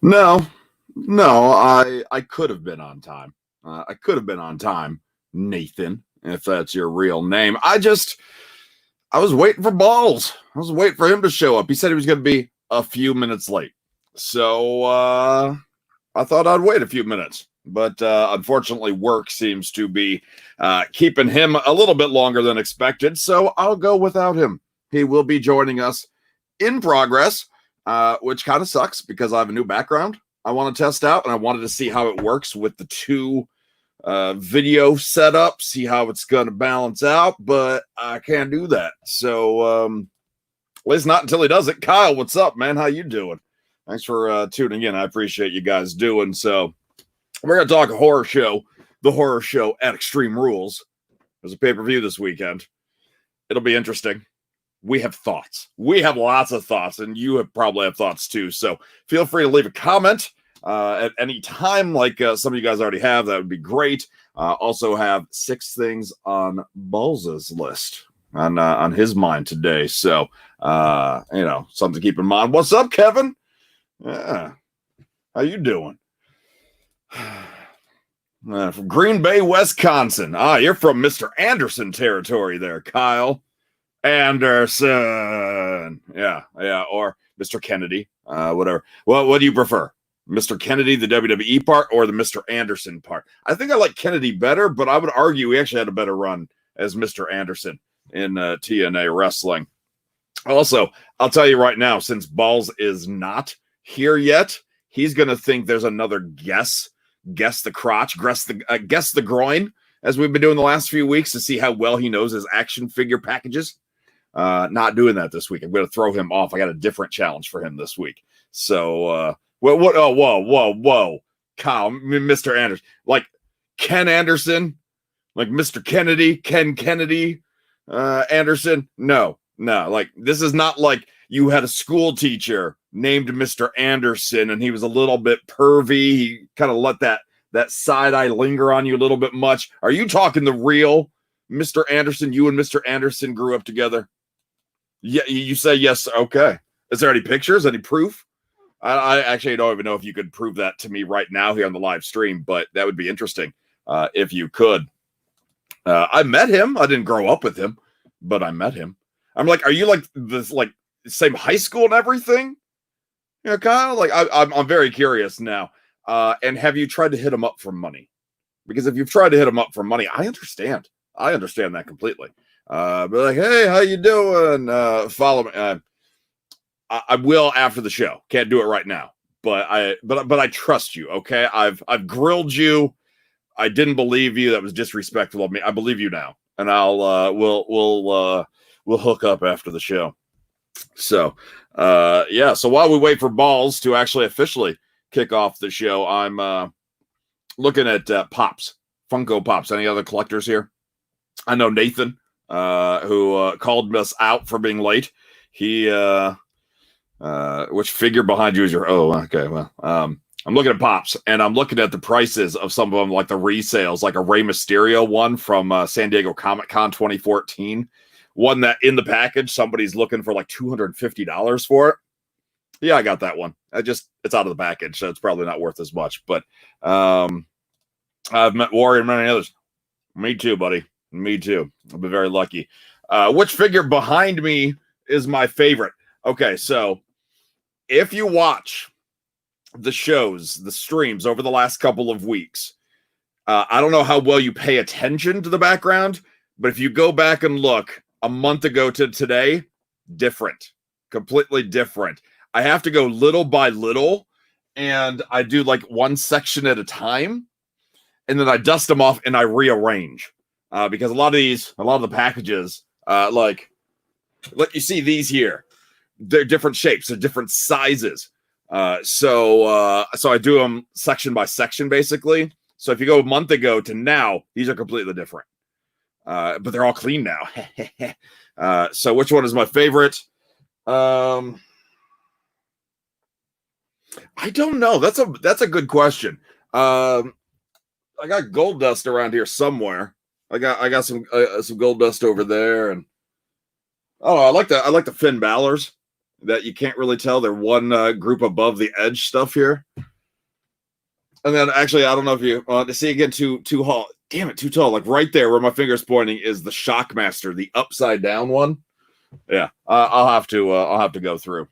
No, no, I could have been on time. I could have been on time, Nathan, if that's your real name. I was waiting for Ballz. I was waiting for him to show up. He said he was going to be a few minutes late. So I thought I'd wait a few minutes. But unfortunately, work seems to be keeping him a little bit longer than expected. So I'll go without him. He will be joining us in progress, which kind of sucks because I have a new background I want to test out, and I wanted to see how it works with the two video setup, see how it's going to balance out, but I can't do that. So at least not until he does it. Kyle, what's up, man? How you doing? Thanks for tuning in. I appreciate you guys doing so. We're going to talk a horror show, the horror show at Extreme Rules. There's a pay-per-view this weekend. It'll be interesting. We have thoughts. We have lots of thoughts, and you probably have thoughts too. So feel free to leave a comment at any time, like some of you guys already have. That would be great. Also have 6 things on Ballz's list on his mind today. So something to keep in mind. What's up, Kevin? Yeah, how you doing? From Green Bay, Wisconsin. You're from Mr. Anderson territory there, Kyle Anderson. Yeah, or Mr. Kennedy, whatever. Well, what do you prefer? Mr. Kennedy, the WWE part, or the Mr. Anderson part? I think I like Kennedy better, but I would argue he actually had a better run as Mr. Anderson in TNA wrestling. Also, I'll tell you right now, since Ballz is not here yet, he's going to think there's another guess the crotch, guess the groin, as we've been doing the last few weeks to see how well he knows his action figure packages. Not doing that this week. I'm going to throw him off. I got a different challenge for him this week. So, what? Oh, whoa, Kyle, Mr. Anderson, like Ken Anderson, like Mr. Kennedy, Ken Kennedy, Anderson. No, like this is not like you had a school teacher named Mr. Anderson and he was a little bit pervy. He kind of let that side eye linger on you a little bit much. Are you talking the real Mr. Anderson? You and Mr. Anderson grew up together? Yeah, you say yes. Okay. Is there any pictures, any proof? I actually don't even know if you could prove that to me right now here on the live stream, but that would be interesting if you could. I met him. I didn't grow up with him, but I met him. I'm like, are you like this, like same high school and everything? You know, Kyle, like I'm very curious now. And have you tried to hit him up for money? Because if you've tried to hit him up for money, I understand. I understand that completely. Be like, hey, how you doing? Follow me. I will after the show. Can't do it right now, but I trust you. Okay, I've grilled you. I didn't believe you. That was disrespectful of me. I believe you now, and we'll hook up after the show. So yeah. So while we wait for Ballz to actually officially kick off the show, I'm looking at Pops, Funko Pops. Any other collectors here? I know Nathan, who called us out for being late. He which figure behind you is your? Oh, okay. Well, I'm looking at Pops, and I'm looking at the prices of some of them, like the resales, like a Rey Mysterio one from San Diego Comic-Con 2014. One that in the package, somebody's looking for like $250 for it. Yeah, I got that one. It's out of the package, so it's probably not worth as much. But I've met Warrior and many others. Me too, buddy. Me too. I've been very lucky. Which figure behind me is my favorite? Okay, so if you watch the shows, the streams over the last couple of weeks, I don't know how well you pay attention to the background, but if you go back and look a month ago to today, different, completely different. I have to go little by little, and I do like one section at a time, and then I dust them off and I rearrange because a lot of the packages, like you see these here, they're different shapes, they're different sizes. So I do them section by section, basically. So if you go a month ago to now, these are completely different. But they're all clean now. So which one is my favorite? I don't know. That's a good question. I got gold dust around here somewhere. I got some gold dust over there, and I like the Finn Balor's. that you can't really tell they're one group above the edge stuff here. And then actually, I don't know if you to see again too tall. Damn it, too tall. Like right there where my finger's pointing is the Shockmaster, the upside down one. Yeah, I'll have to go through.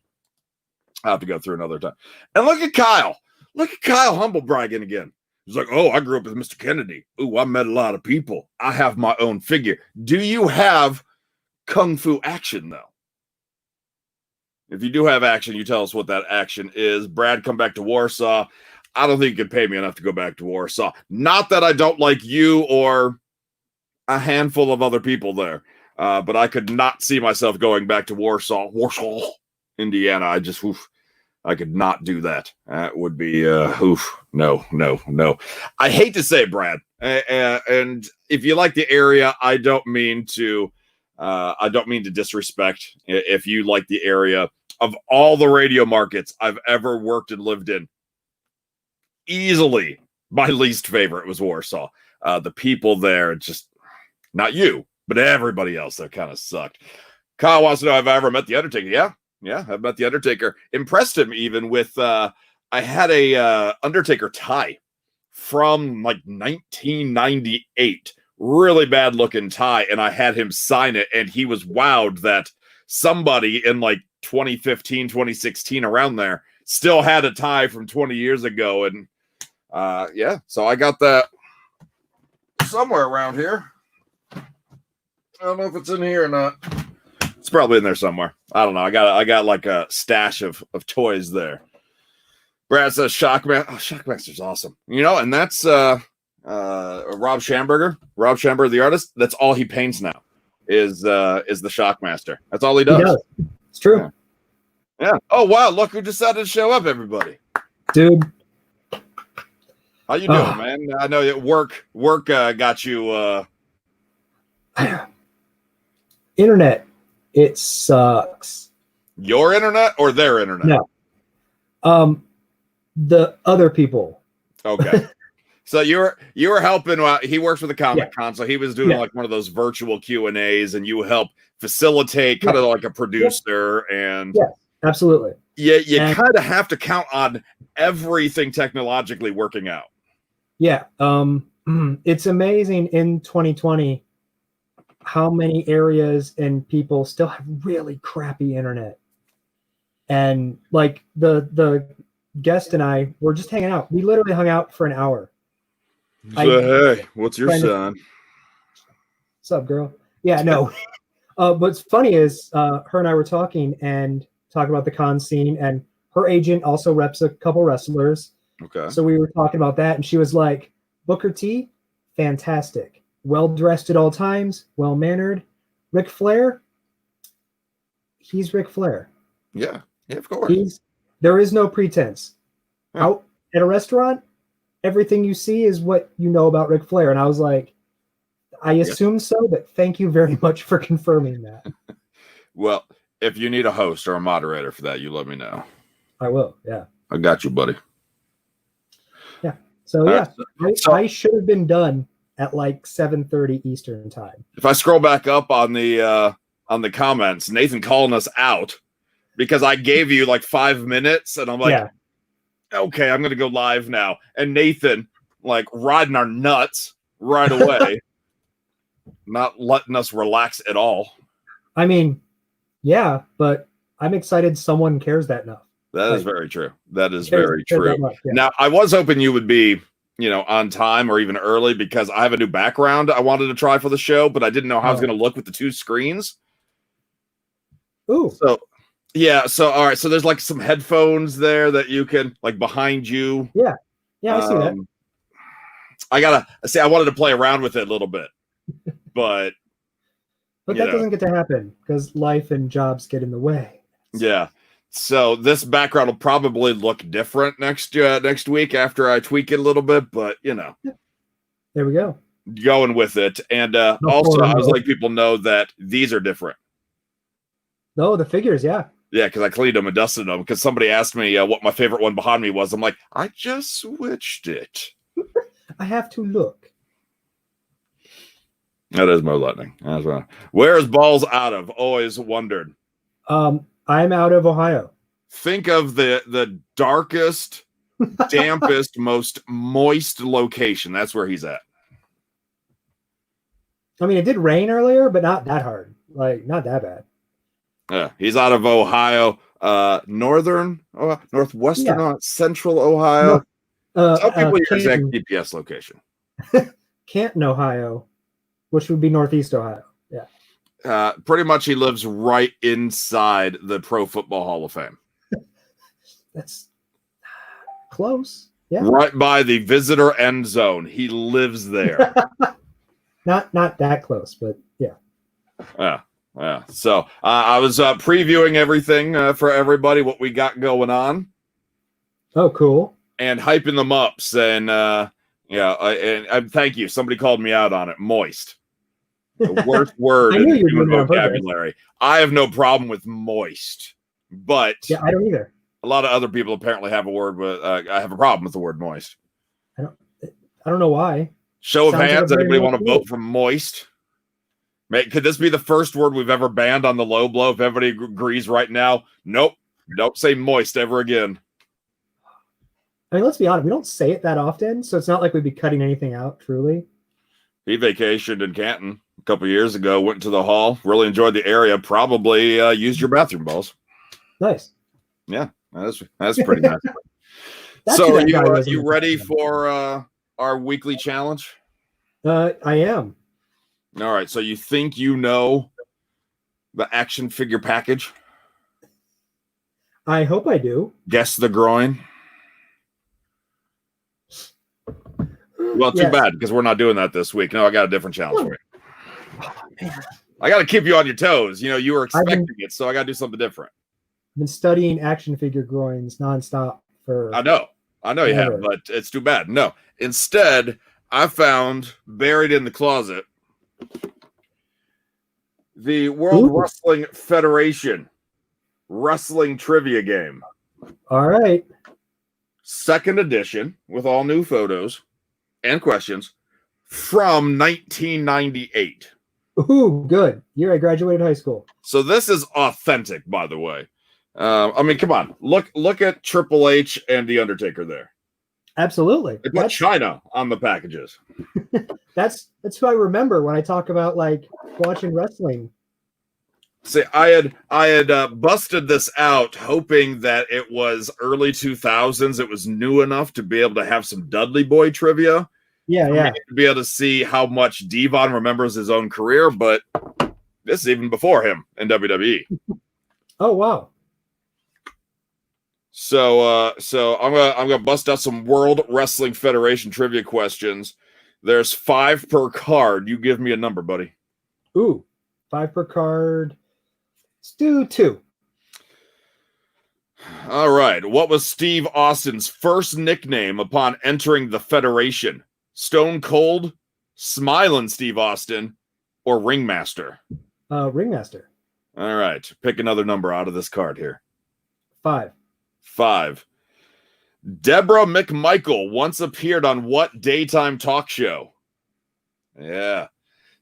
I'll have to go through another time. And look at Kyle. Look at Kyle humble bragging again. He's like, oh, I grew up with Mr. Kennedy. Ooh, I met a lot of people. I have my own figure. Do you have Kung Fu action, though? If you do have action, you tell us what that action is. Brad, come back to Warsaw. I don't think you can pay me enough to go back to Warsaw. Not that I don't like you or a handful of other people there, but I could not see myself going back to Warsaw, Indiana. I could not do that. That would be, no. I hate to say, Brad, and if you like the area, I don't mean to disrespect. If you like the area, of all the radio markets I've ever worked and lived in, easily my least favorite was Warsaw. The people there, just not you, but everybody else there kind of sucked. Kyle wants to know, have I ever met the Undertaker? Yeah, I've met the Undertaker. Impressed him even with I had a Undertaker tie from like 1998. Really bad looking tie, and I had him sign it, and he was wowed that somebody in like 2015, 2016, around there still had a tie from 20 years ago. And so I got that somewhere around here. I don't know if it's in here or not. It's probably in there somewhere. I don't know. I got like a stash of toys there. Brad says Shockmaster. Oh, Shockmaster's awesome. And that's Rob Schamberger. Rob Schamberger, the artist. That's all he paints now is the Shockmaster. That's all he does. It's true. Yeah. Oh wow! Look who decided to show up, everybody. Dude, how you doing, man? I know that work got you. Internet, it sucks. Your internet or their internet? No. The other people. Okay. So you were helping. He works for the Comic Con, so he was doing like one of those virtual Q&As, and you help facilitate, kind of like a producer. And absolutely. Yeah, you kind of have to count on everything technologically working out. Yeah. It's amazing in 2020 how many areas and people still have really crappy internet. And like the guest and I were just hanging out. We literally hung out for an hour. So, hey, what's your son? What's up, girl? Yeah, no. What's funny is her and I were talking about the con scene, and her agent also reps a couple wrestlers. Okay. So we were talking about that, and she was like, Booker T, fantastic. Well-dressed at all times, well-mannered. Ric Flair, he's Ric Flair. Yeah, of course. There is no pretense. Yeah. Out at a restaurant, everything you see is what you know about Ric Flair. And I was like, I assume so, but thank you very much for confirming that. Well, if you need a host or a moderator for that, you let me know. I will, yeah. I got you, buddy. Yeah. So, I should have been done at like 7:30 Eastern time. If I scroll back up on the comments, Nathan calling us out because I gave you like 5 minutes, and I'm like, okay, I'm going to go live now. And Nathan, like, riding our nuts right away, not letting us relax at all. I mean, yeah, but I'm excited someone cares that enough. That is very true. That is very true. Now, I was hoping you would be, on time or even early because I have a new background I wanted to try for the show, but I didn't know how I was going to look with the two screens. Ooh. So, all right. So there's like some headphones there that you can, like, behind you. Yeah, I see that. I wanted to play around with it a little bit, but that doesn't get to happen because life and jobs get in the way. Yeah. So this background will probably look different next week after I tweak it a little bit, but there we go. Going with it. And also I was letting people know that these are different. No, the figures, yeah. Yeah, because I cleaned them and dusted them because somebody asked me what my favorite one behind me was. I'm like, I just switched it. I have to look. That is Mo Lightning. That's right. Where is Ballz out of? Always wondered. I'm out of Ohio. Think of the darkest, dampest, most moist location. That's where he's at. I mean, it did rain earlier, but not that hard. Like, not that bad. Yeah, he's out of Ohio, northern, northwestern, central Ohio. Tell people your exact GPS location. Canton, Ohio, which would be northeast Ohio. Yeah. Pretty much he lives right inside the Pro Football Hall of Fame. That's close. Yeah. Right by the visitor end zone. He lives there. Not that close, but yeah. Yeah. So I was previewing everything for everybody, what we got going on. Oh, cool. And hyping them up, saying, and thank you. Somebody called me out on it. Moist. The worst word in human vocabulary. I have no problem with moist, but yeah, I don't either. A lot of other people apparently have a word with. I have a problem with the word moist. I don't know why. Show of hands. Anybody want to vote for moist? Could this be the first word we've ever banned on the low blow? If everybody agrees right now, nope. Don't say moist ever again. I mean, let's be honest. We don't say it that often, so it's not like we'd be cutting anything out, truly. He vacationed in Canton a couple of years ago, went to the hall, really enjoyed the area, probably used your bathroom, Balls. Nice. Yeah, that's pretty nice. So are you ready for our weekly challenge? I am. All right, so you think you know the action figure package? I hope I do. Guess the groin? Well, too bad, because we're not doing that this week. No, I got a different challenge for you. Oh, man. I got to keep you on your toes. You know, you were expecting it, so I got to do something different. I've been studying action figure groins nonstop for... I know you have, but it's too bad. No. Instead, I found, buried in the closet, the World Wrestling Federation wrestling trivia game. All right. Second edition with all new photos and questions from 1998. Ooh, good. Year I graduated high school. So this is authentic, by the way. I mean, come on. Look at Triple H and The Undertaker there. Absolutely. They put China on the packages. That's who I remember when I talk about like watching wrestling. See, I had busted this out hoping that it was early 2000s. It was new enough to be able to have some Dudley Boy trivia. Yeah. To be able to see how much Devon remembers his own career, but this is even before him in WWE. Oh, wow. So I'm gonna bust out some World Wrestling Federation trivia questions. There's 5 per card. You give me a number, buddy. Ooh, 5 per card. Let's do 2. All right. What was Steve Austin's first nickname upon entering the Federation? Stone Cold, Smilin' Steve Austin, or Ringmaster? Ringmaster. All right. Pick another number out of this card here. 5. 5. Deborah McMichael once appeared on what daytime talk show? Yeah.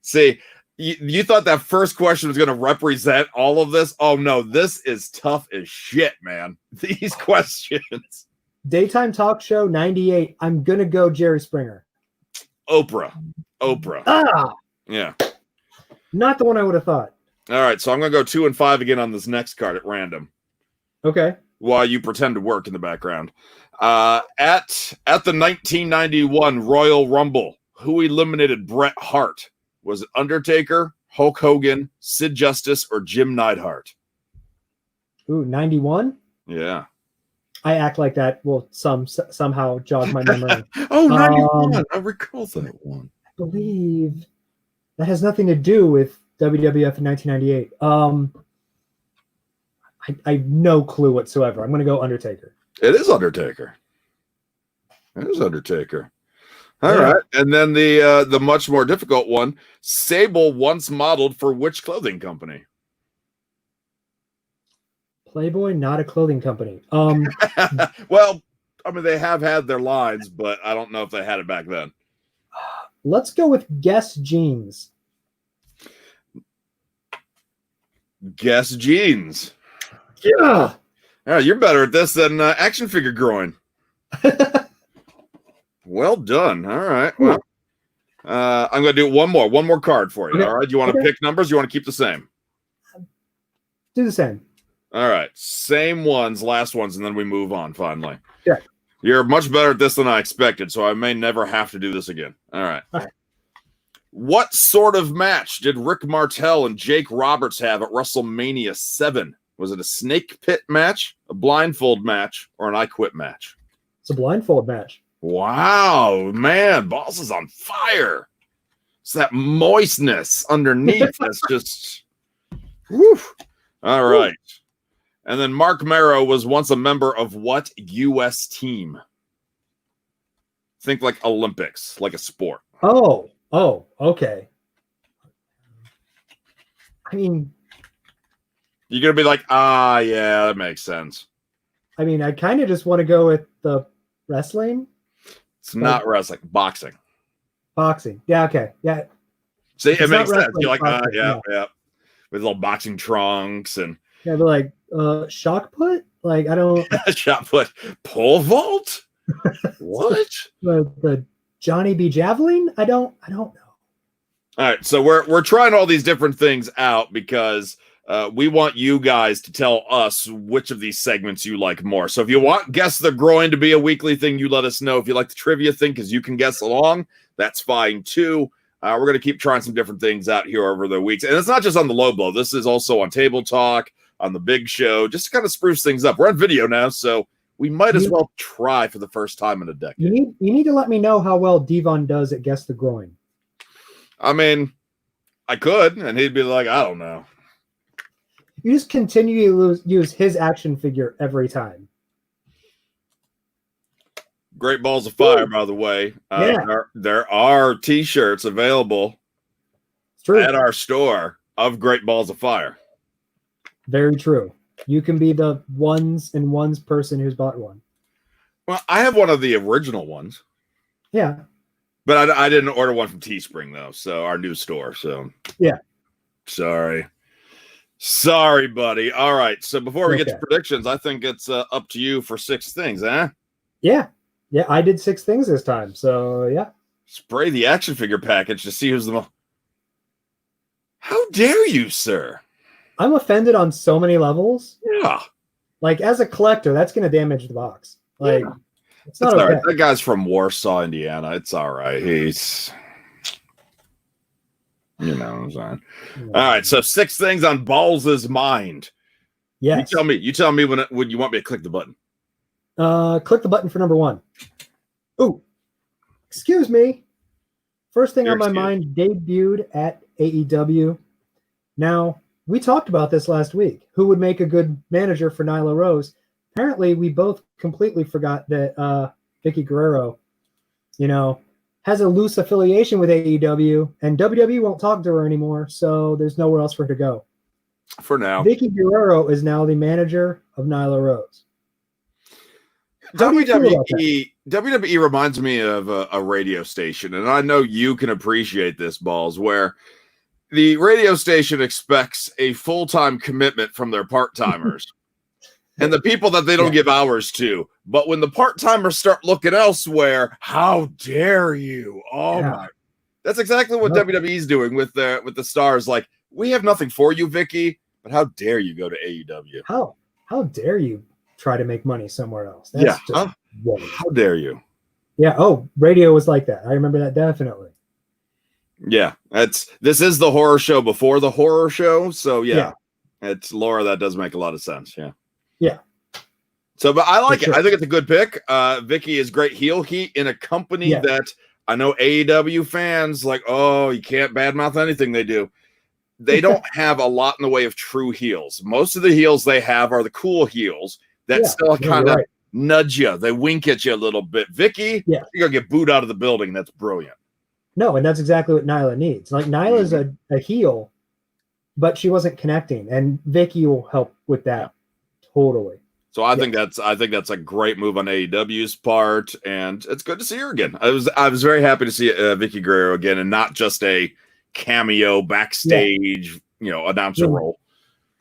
See, you thought that first question was going to represent all of this? Oh, no. This is tough as shit, man. These questions. Daytime talk show, 98. I'm going to go Jerry Springer. Oprah. Ah! Yeah. Not the one I would have thought. All right. So I'm going to go 2 and 5 again on this next card at random. Okay. While you pretend to work in the background. At the 1991 Royal Rumble, who eliminated Bret Hart? Was it Undertaker, Hulk Hogan, Sid Justice, or Jim Neidhart? Ooh, 91? Yeah. I act like that will somehow jog my memory. 91. I recall that one. I believe that has nothing to do with WWF in 1998. I have no clue whatsoever. I'm going to go Undertaker. It is Undertaker. All right. And then the much more difficult one. Sable once modeled for which clothing company? Playboy, not a clothing company. Well, I mean, they have had their lines, but I don't know if they had it back then. Let's go with Guess Jeans. Guess Jeans. Yeah. Yeah, you're better at this than action figure groin. Well done. All right. Well, I'm going to do one more card for you. Okay. All right. Do you want to pick numbers? You want to keep the same? Do the same. All right. Same ones, last ones, and then we move on finally. Yeah. You're much better at this than I expected, so I may never have to do this again. All right. All right. What sort of match did Rick Martel and Jake Roberts have at WrestleMania 7? Was it a snake pit match, a blindfold match, or an I Quit match? It's a blindfold match. Wow, man, Ballz is on fire. It's that moistness underneath that's just, whew. All right. And then Mark Marrow was once a member of what U.S. team? Think like Olympics, like a sport. Oh, okay. I mean, you're going to be like, yeah, that makes sense. I mean, I kind of just want to go with the wrestling. It's not wrestling, boxing. Boxing. Yeah, okay. Yeah. See, it makes sense. You're like, boxing, yeah. With little boxing trunks and. Yeah, but like, shock put? Like, I don't. Shot put. Pole vault? What? The Johnny B. Javelin? I don't know. All right, so we're trying all these different things out because we want you guys to tell us which of these segments you like more. So if you want Guess the Groin to be a weekly thing, you let us know. If you like the trivia thing because you can guess along, that's fine too. We're going to keep trying some different things out here over the weeks. And it's not just on the Low Blow. This is also on Table Talk, on the Big Show, just to kind of spruce things up. We're on video now, so we might as well try for the first time in a decade. You need to let me know how well Devon does at Guess the Groin. I mean, I could, and he'd be like, I don't know. You just continue to use his action figure every time. Great Balls of Fire, by the way. There are T-shirts available at our store of Great Balls of Fire. Very true. You can be the ones person who's bought one. Well, I have one of the original ones. Yeah. But I didn't order one from Teespring, though, so our new store. So yeah. Sorry, buddy. All right. So before we get to predictions, I think it's up to you for 6 things, huh? Yeah. Yeah, I did 6 things this time. So, yeah. Spray the action figure package to see who's the most. How dare you, sir? I'm offended on so many levels. Yeah. Like, as a collector, that's going to damage the box. Like, it's not okay. all right. That guy's from Warsaw, Indiana. It's all right. He's, you know what I'm saying. Yeah. All right. So 6 things on Ballz' mind. Yes. You tell me when you want me to click the button. Click the button for number 1. Ooh, excuse me. First thing on my mind, debuted at AEW. Now, we talked about this last week. Who would make a good manager for Nyla Rose? Apparently, we both completely forgot that Vicky Guerrero, has a loose affiliation with AEW, and WWE won't talk to her anymore, so there's nowhere else for her to go. For now. Vicky Guerrero is now the manager of Nyla Rose. WWE reminds me of a radio station, and I know you can appreciate this, Ballz, where the radio station expects a full-time commitment from their part-timers and the people that they don't give hours to. But when the part-timers start looking elsewhere, how dare you? Oh my. That's exactly what WWE's doing with the stars. Like, we have nothing for you, Vicky, but how dare you go to AEW? How dare you try to make money somewhere else? That's how dare you? Yeah. Oh, radio was like that. I remember that definitely. Yeah, this is the horror show before the horror show, so it's Laura. That does make a lot of sense. Yeah. So, but I like it. I think it's a good pick. Vicky is great heel heat in a company that I know AEW fans like. Oh, you can't badmouth anything they do. They don't have a lot in the way of true heels. Most of the heels they have are the cool heels that still kind of nudge you. They wink at you a little bit. Vicky, you're gonna get booed out of the building. That's brilliant. No, and that's exactly what Nyla needs. Like, Nyla's a heel, but she wasn't connecting, and Vicky will help with that totally. So I think that's a great move on AEW's part, and it's good to see her again. I was very happy to see Vicky Guerrero again, and not just a cameo backstage, announcer role.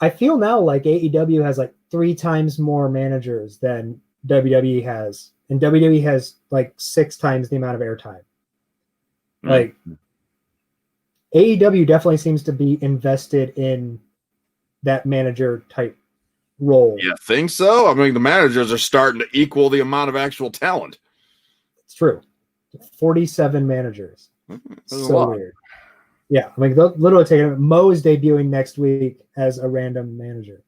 I feel now like AEW has like 3 times more managers than WWE has, and WWE has like 6 times the amount of airtime. Like AEW definitely seems to be invested in that manager type role. You think so? I mean, the managers are starting to equal the amount of actual talent. It's true. 47 managers. So weird. Yeah, I mean, literally taking it. Mo is debuting next week as a random manager.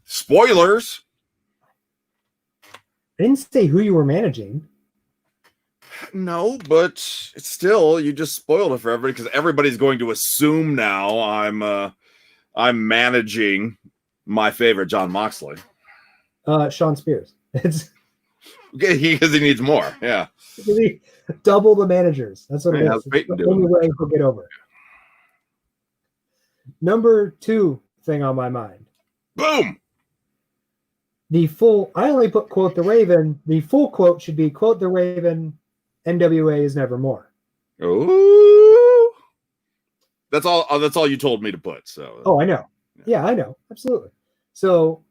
Spoilers. I didn't say who you were managing. No, but it's still, you just spoiled it for everybody because everybody's going to assume now I'm managing my favorite John Moxley. Sean Spears. It's because he needs more. Yeah. Double the managers. That's what it is. It's the only way he'll get over. Number 2 thing on my mind. Boom. I only put quote the Raven. The full quote should be quote the Raven. NWA is nevermore. Oh, that's all you told me to put. So. Oh, I know. Yeah, I know. Absolutely. So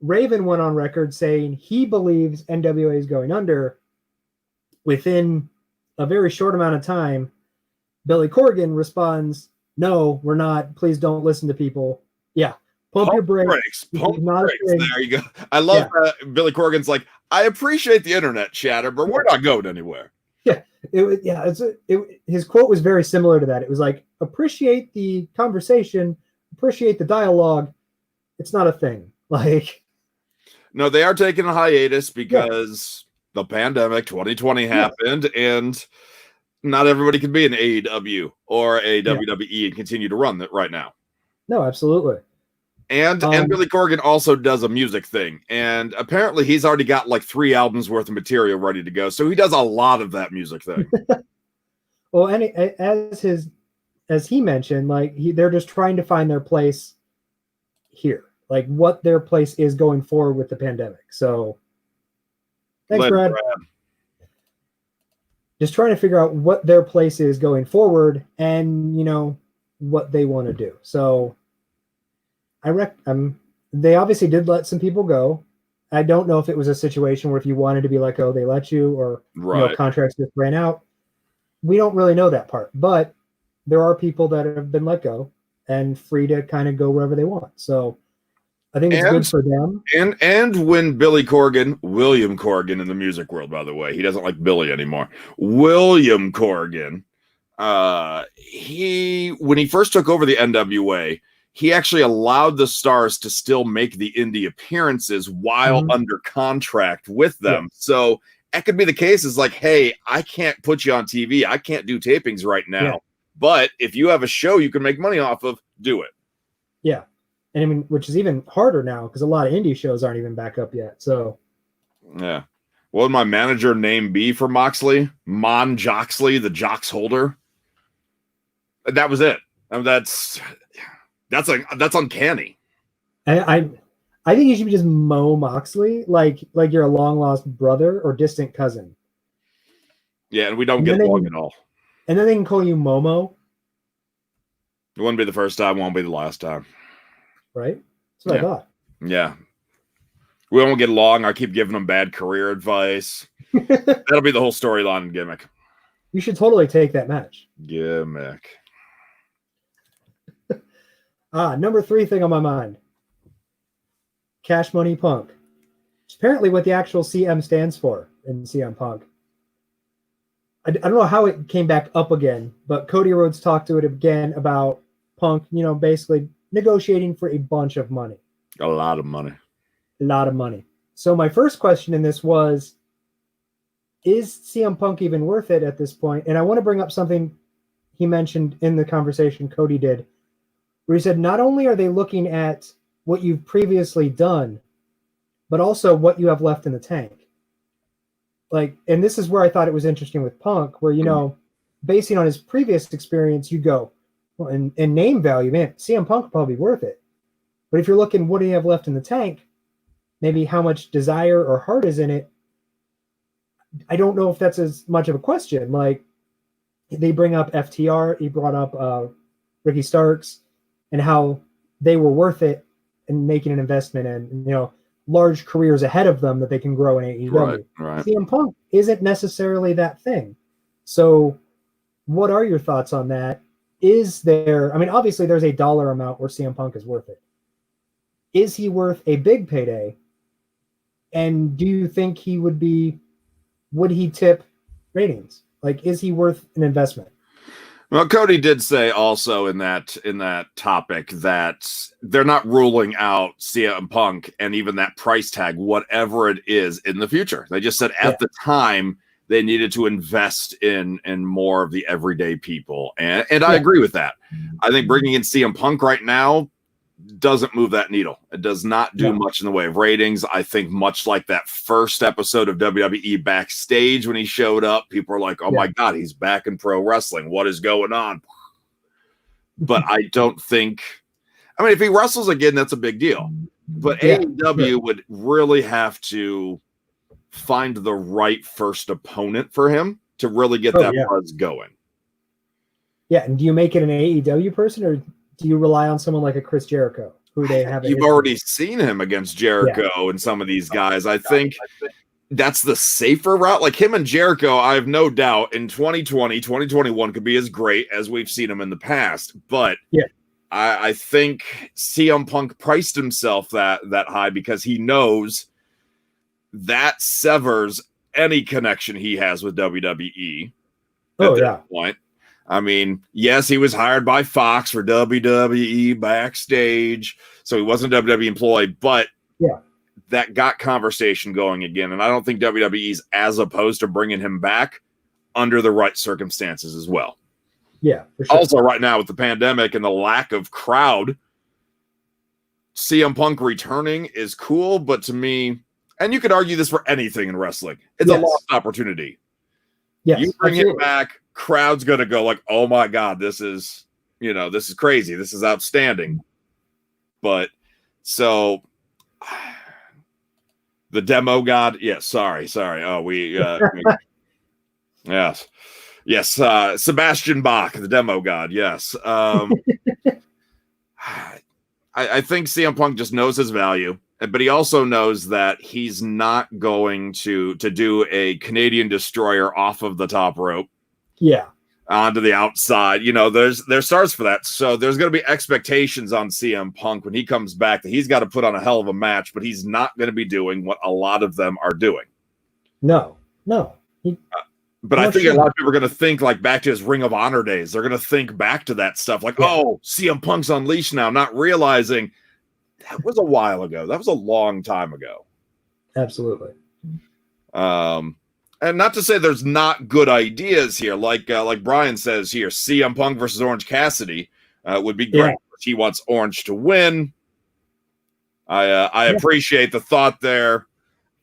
Raven went on record saying he believes NWA is going under. Within a very short amount of time, Billy Corgan responds, "No, we're not. Please don't listen to people." Yeah. Pump your brakes. Pump brakes. There you go. I love that Billy Corgan's like, I appreciate the internet chatter, but we're not going anywhere. Yeah. His quote was very similar to that. It was like, appreciate the conversation, appreciate the dialogue. It's not a thing. Like, no, they are taking a hiatus because the pandemic 2020 happened and not everybody can be an AEW or a WWE and continue to run that right now. No, absolutely. And Billy Corgan also does a music thing, and apparently he's already got like 3 albums worth of material ready to go. So he does a lot of that music thing. Well, and as he mentioned, like they're just trying to find their place here, like what their place is going forward with the pandemic. So, thanks, Brad. Just trying to figure out what their place is going forward, and what they want to do. So. They obviously did let some people go. I don't know if it was a situation where if you wanted to be let go, they let you, or contracts just ran out. We don't really know that part, but there are people that have been let go and free to kind of go wherever they want. So I think it's good for them. And when Billy Corgan, William Corgan in the music world, by the way, he doesn't like Billy anymore. William Corgan, when he first took over the NWA, he actually allowed the stars to still make the indie appearances while under contract with them. Yeah. So that could be the case. Is like, hey, I can't put you on TV. I can't do tapings right now. Yeah. But if you have a show you can make money off of, do it. Yeah. And I mean, which is even harder now because a lot of indie shows aren't even back up yet. So, yeah. What would my manager name be for Moxley? Mon Joxley, the Jocks holder. That was it. I mean, that's uncanny. I think you should be just Mo Moxley, like you're a long lost brother or distant cousin. Yeah, and we don't get along at all. And then they can call you Momo. It wouldn't be the first time, won't be the last time. Right? That's what I thought. Yeah. We won't get along. I keep giving them bad career advice. That'll be the whole storyline and gimmick. You should totally take that match. Gimmick. Number 3 thing on my mind. Cash Money Punk. It's apparently what the actual CM stands for in CM Punk. I don't know how it came back up again, but Cody Rhodes talked to it again about Punk, basically negotiating for a bunch of money. A lot of money. A lot of money. So my first question in this was, is CM Punk even worth it at this point? And I want to bring up something he mentioned in the conversation Cody did, where he said, not only are they looking at what you've previously done, but also what you have left in the tank. Like, and this is where I thought it was interesting with Punk, where, basing on his previous experience, you go, well, in name value, man, CM Punk would probably be worth it. But if you're looking, what do you have left in the tank? Maybe how much desire or heart is in it. I don't know if that's as much of a question. Like, they bring up FTR, he brought up Ricky Starks, and how they were worth it and making an investment in, large careers ahead of them that they can grow in AEW. Right. CM Punk isn't necessarily that thing. So what are your thoughts on that? Is there, obviously there's a dollar amount where CM Punk is worth it. Is he worth a big payday? And do you think would he tip ratings? Like, is he worth an investment? Well, Cody did say also in that topic that they're not ruling out CM Punk and even that price tag, whatever it is, in the future. They just said at the time they needed to invest in more of the everyday people, and I agree with that. I think bringing in CM Punk right now doesn't move that needle. It does not do much in the way of ratings. I think much like that first episode of WWE Backstage when he showed up, people are like, oh my God, he's back in pro wrestling. What is going on? But I don't think, if he wrestles again, that's a big deal. But AEW would really have to find the right first opponent for him to really get that buzz going. Yeah, and do you make it an AEW person, or do you rely on someone like a Chris Jericho, who they have? You've already seen him against Jericho and some of these guys. I think that's the safer route. Like him and Jericho, I have no doubt in 2020, 2021 could be as great as we've seen him in the past. But I think CM Punk priced himself that high because he knows that severs any connection he has with WWE at that point. Yes, he was hired by Fox for WWE Backstage, so he wasn't a WWE employee, but that got conversation going again, and I don't think WWE's as opposed to bringing him back under the right circumstances as well. Yeah, for sure. Also, right now with the pandemic and the lack of crowd, CM Punk returning is cool, but to me, and you could argue this for anything in wrestling, it's a lost opportunity. Yes, you bring him back, crowd's gonna go like, oh my God, this is crazy, this is outstanding. But so the demo god, sorry. Oh, yes, Sebastian Bach, the demo god, yes. I think CM Punk just knows his value, but he also knows that he's not going to do a Canadian destroyer off of the top rope. Yeah. Onto the outside. There's stars for that. So there's going to be expectations on CM Punk when he comes back that he's got to put on a hell of a match, but he's not going to be doing what a lot of them are doing. No. But I think a lot of people are going to think like back to his Ring of Honor days. They're going to think back to that stuff like, oh, CM Punk's unleashed now, not realizing that was a while ago. That was a long time ago. Absolutely. And not to say there's not good ideas here, like Brian says here, CM Punk versus Orange Cassidy would be great. He wants Orange to win. I appreciate the thought there.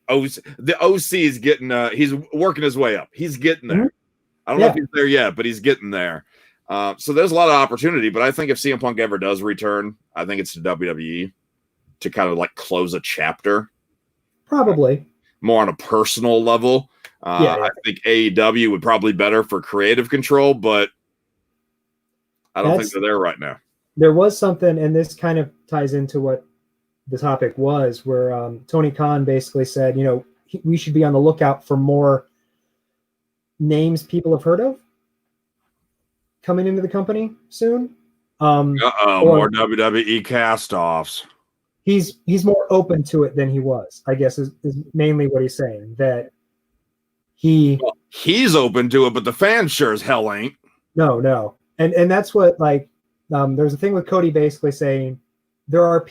The OC is getting he's working his way up. He's getting there. I don't know if he's there yet, but he's getting there. So there's a lot of opportunity, but I think if CM Punk ever does return, I think it's to WWE to kind of like close a chapter. Probably. More on a personal level. I think AEW would probably be better for creative control, but I don't think they're there right now. There was something, and this kind of ties into what the topic was, where Tony Khan basically said, we should be on the lookout for more names people have heard of coming into the company soon. More WWE cast-offs. He's more open to it than he was, I guess, is mainly what he's saying. That he's open to it, but the fans sure as hell ain't. No. And that's what, there's a thing with Cody basically saying there are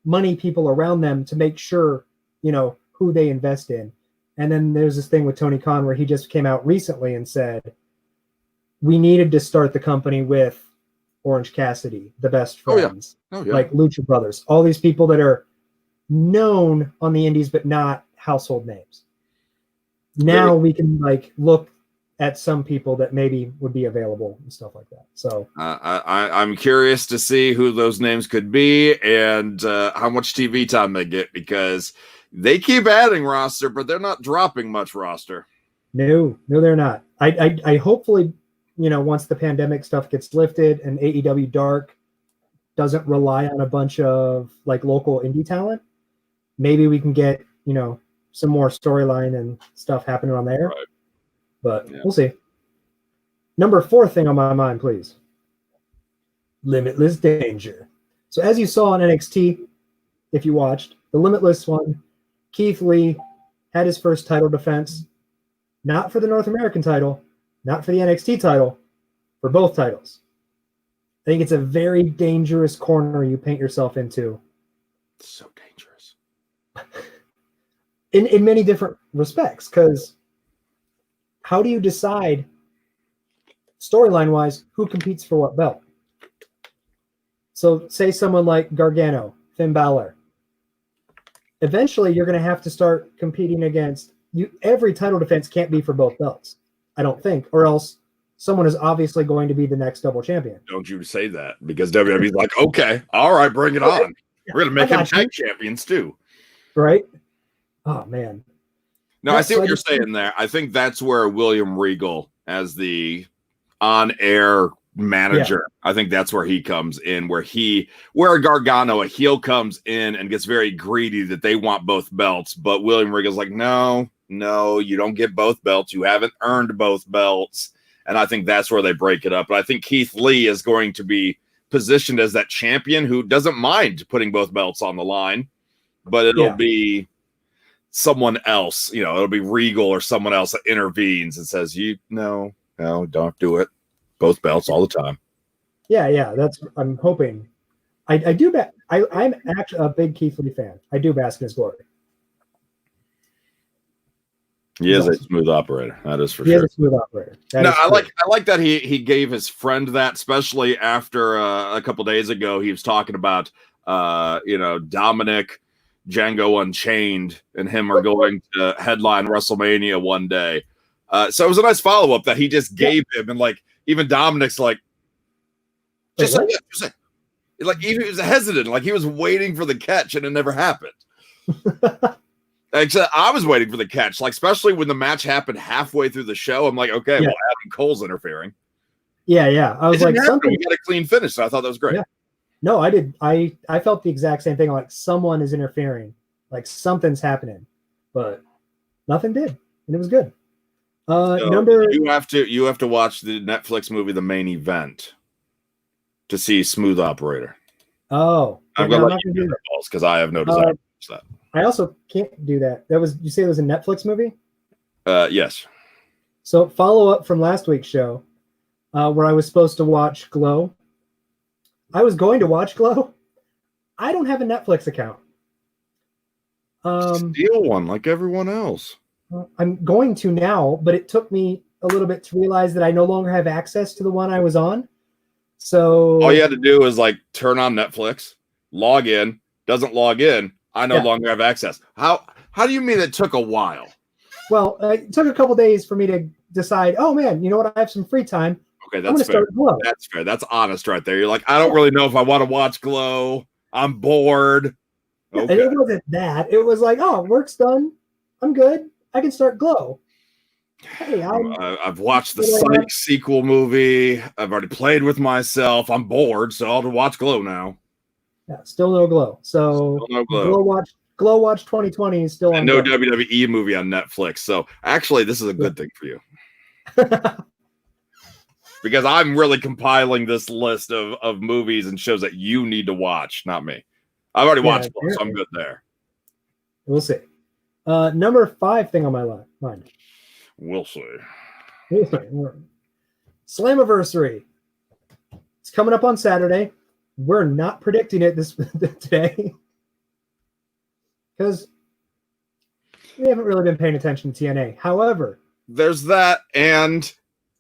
money people around them to make sure, who they invest in. And then there's this thing with Tony Khan where he just came out recently and said, we needed to start the company with Orange Cassidy, the best friends, like Lucha Brothers, all these people that are known on the indies, but not household names. Now we can look at some people that maybe would be available and stuff like that. So I'm curious to see who those names could be and how much TV time they get, because they keep adding roster, but they're not dropping much roster. No, they're not. I hopefully, once the pandemic stuff gets lifted and AEW Dark doesn't rely on a bunch of like local indie talent, maybe we can get, you know, some more storyline and stuff happening on there. Right. But we'll see. Number 4 thing on my mind, please. Limitless Danger. So as you saw on NXT, if you watched, the Limitless one, Keith Lee had his first title defense, not for the North American title, not for the NXT title, for both titles. I think it's a very dangerous corner you paint yourself into. So dangerous. In many different respects, because how do you decide, storyline-wise, who competes for what belt? So say someone like Gargano, Finn Balor. Eventually, you're going to have to start competing against you. Every title defense can't be for both belts, I don't think, or else someone is obviously going to be the next double champion. Don't you say that, because WWE's like, okay, all right, bring it on. We're going to make him tag champions too. Right? Oh, man. No, I see what you're saying there. I think that's where William Regal, as the on-air manager, I think that's where he comes in, where Gargano, a heel, comes in and gets very greedy that they want both belts, but William Regal's like, no, you don't get both belts. You haven't earned both belts. And I think that's where they break it up. But I think Keith Lee is going to be positioned as that champion who doesn't mind putting both belts on the line, but it'll be someone else, you know, it'll be Regal or someone else that intervenes and says, no, don't do it. Both belts all the time. Yeah. That's, I'm hoping. I do bet. I'm actually a big Keith Lee fan. I do bask in his glory. He is a smooth operator. That is for sure. He is a smooth operator. I like that he gave his friend that, especially after a couple days ago he was talking about Dominic, Django Unchained, and him are going to headline WrestleMania one day. So it was a nice follow up that he just gave him, and like even Dominic's like, like he was hesitant, like he was waiting for the catch, and it never happened. Except I was waiting for the catch, like especially when the match happened halfway through the show. I'm like, okay, well, Adam Cole's interfering. Yeah. I was like, something. We got a clean finish, so I thought that was great. Yeah. No, I did. I felt the exact same thing. Like someone is interfering, like something's happening, but nothing did, and it was good. You have to watch the Netflix movie The Main Event to see Smooth Operator. Oh, I'm gonna let you do that, Ballz, because I have no desire to watch that. I also can't do that. You say it was a Netflix movie? Yes. So follow up from last week's show, where I was supposed to watch Glow. I was going to watch Glow. I don't have a Netflix account. Steal one like everyone else. I'm going to now, but it took me a little bit to realize that I no longer have access to the one I was on. So all you had to do is like turn on Netflix, log in, doesn't log in. I no longer have access. How do you mean it took a while? Well, it took a couple days for me to decide, oh man, you know what? I have some free time. Okay, that's fair. That's fair. That's honest right there. You're like, I don't really know if I want to watch Glow. I'm bored. Okay. And it wasn't that. It was like, oh, work's done. I'm good. I can start Glow. Hey, I've watched the Psych sequel movie. I've already played with myself. I'm bored, so I'll watch Glow now. Yeah, still no Glow. So still no Glow. Glow Watch 2020 is still on. And no WWE movie on Netflix. So actually, this is a good thing for you. Because I'm really compiling this list of movies and shows that you need to watch, not me. I've already watched Glow, so I'm good there. We'll see. Number 5 thing on my mind. We'll see. Slammiversary. It's coming up on Saturday. We're not predicting it today because we haven't really been paying attention to TNA. However, there's that, and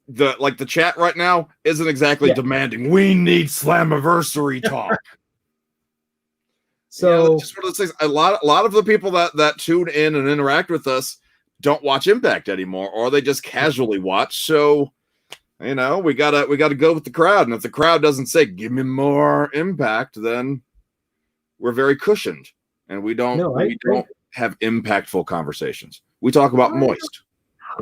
the chat right now isn't exactly demanding. We need Slammiversary talk. So it's just one of those things. A lot of the people that tune in and interact with us don't watch Impact anymore, or they just casually watch. So, we gotta go with the crowd. And if the crowd doesn't say, give me more Impact, then we're very cushioned. And we don't have impactful conversations. We talk about moist.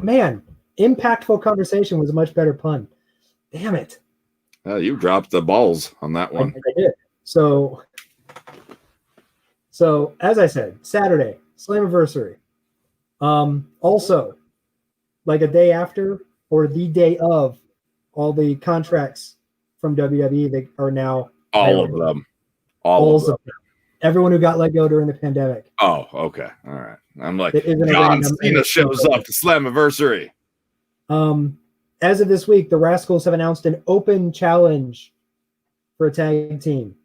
Man, impactful conversation was a much better pun. Damn it. You dropped the balls on that one. I did. So as I said, Saturday, Slammiversary. Also, like a day after or the day of, all the contracts from WWE that are now All available. of them. All of them. Everyone who got let go during the pandemic. Oh, okay. All right. I'm like, It isn't a John random Cena shows up to Slammiversary. As of this week, the Rascals have announced an open challenge for a tag team.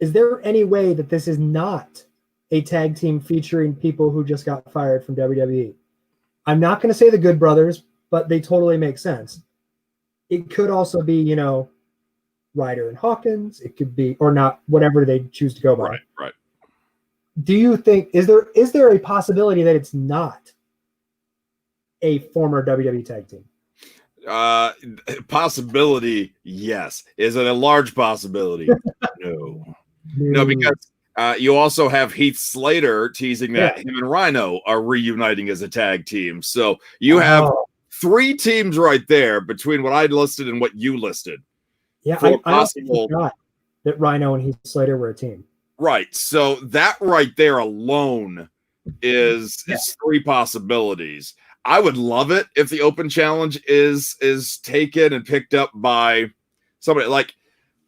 Is there any way that this is not a tag team featuring people who just got fired from WWE? I'm not going to say the Good Brothers, but they totally make sense. It could also be, you know, Ryder and Hawkins. It could be, or not, whatever they choose to go by. Right. Do you think, is there a possibility that it's not a former WWE tag team? Possibility, yes. Is it a large possibility? No, because you also have Heath Slater teasing that him and Rhino are reuniting as a tag team. So you have 3 teams right there between what I listed and what you listed. Yeah, I also forgot that Rhino and Heath Slater were a team. Right. So that right there alone is 3 possibilities. I would love it if the open challenge is taken and picked up by somebody like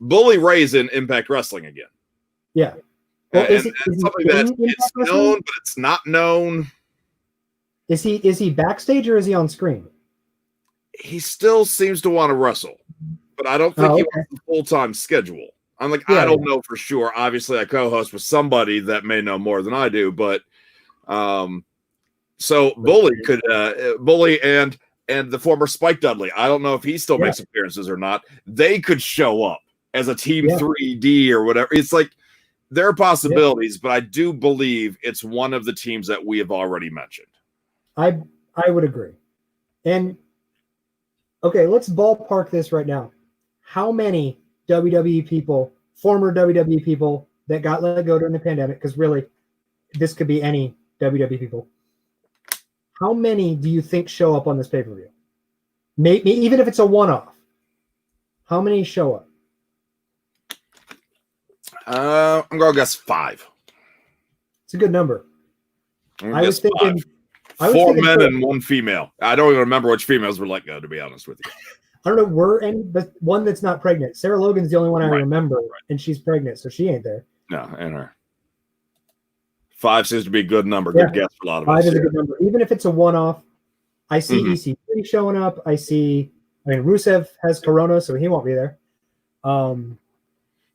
Bully Ray's in Impact Wrestling again. Yeah. Well, and something that it's known, but it's not known. Is he backstage or is he on screen? He still seems to want to wrestle, but I don't think he wants a full-time schedule. I'm like, I don't know for sure. Obviously, I co-host with somebody that may know more than I do, but so Bully could Bully and the former Spike Dudley. I don't know if he still makes appearances or not. They could show up as a Team 3D or whatever. It's like there are possibilities, but I do believe it's one of the teams that we have already mentioned. I would agree. And okay, let's ballpark this right now. How many WWE people, former WWE people that got let go during the pandemic, because really this could be any WWE people, how many do you think show up on this pay-per-view? Maybe even if it's a one-off, how many show up? I'm going to guess 5. It's a good number. I was thinking 4 men and 1 female. I don't even remember which females were let go, to be honest with you. I don't know but one that's not pregnant. Sarah Logan's the only one I remember, and she's pregnant, so she ain't there. No, and her. 5 seems to be a good number. Good guess for a lot of us. 5 is a good number. Even if it's a one-off, I see EC3 showing up. Rusev has Corona, so he won't be there.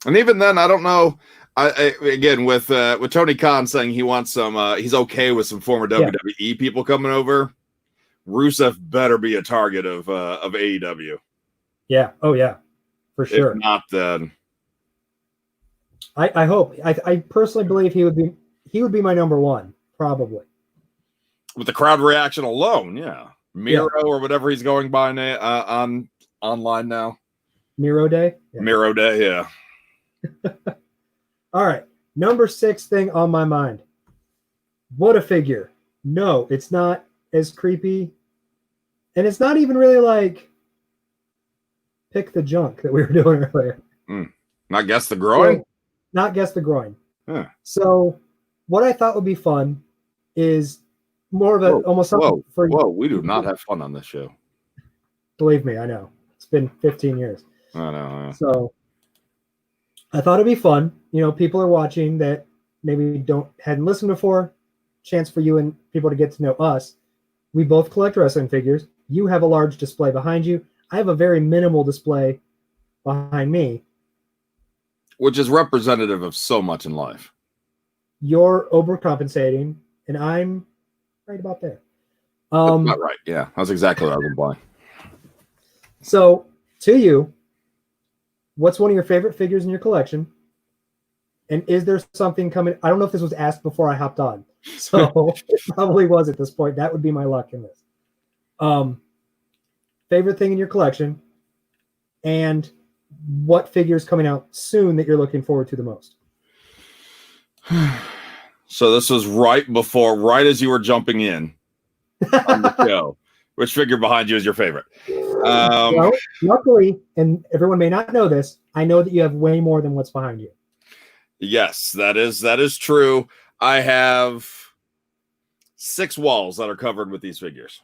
And even then, I don't know. Again, with Tony Khan saying he wants some, he's okay with some former WWE people coming over. Rusev better be a target of AEW. Yeah. Oh yeah, for sure. If not, then I hope. I personally believe he would be my number 1, probably. With the crowd reaction alone, Miro or whatever he's going by on online now. Miro Day. Miro Day, yeah. All right, number 6 thing on my mind. What a figure. No, it's not as creepy, and it's not even really like pick the junk that we were doing earlier. Not guess the groin? So, not guess the groin. Huh. So what I thought would be fun is more of a almost something for you. Whoa, we do not have fun on this show. Believe me, I know. It's been 15 years. I know. So I thought it'd be fun. You know, people are watching that maybe hadn't listened before. Chance for you and people to get to know us. We both collect wrestling figures. You have a large display behind you. I have a very minimal display behind me. Which is representative of so much in life. You're overcompensating, and I'm right about there. That's not right. Yeah, that's exactly what I was implying. So, to you, what's one of your favorite figures in your collection? And is there something coming? I don't know if this was asked before I hopped on. So, it probably was at this point. That would be my luck in this. Favorite thing in your collection, and what figure is coming out soon that you're looking forward to the most? So this was right as you were jumping in on the show. Which figure behind you is your favorite? Well, luckily, and everyone may not know this, I know that you have way more than what's behind you. Yes, that is true. I have 6 walls that are covered with these figures.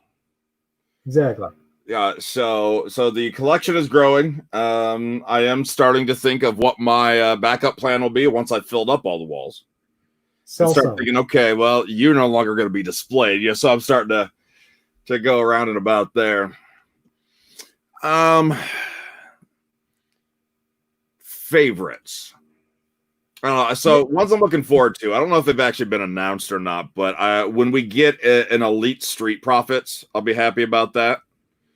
Exactly. Yeah, so the collection is growing. I am starting to think of what my backup plan will be once I've filled up all the walls. And start thinking, okay, well, you're no longer going to be displayed. Yeah, so I'm starting to go around and about there. Favorites. So ones I'm looking forward to. I don't know if they've actually been announced or not, but when we get an Elite Street Profits, I'll be happy about that.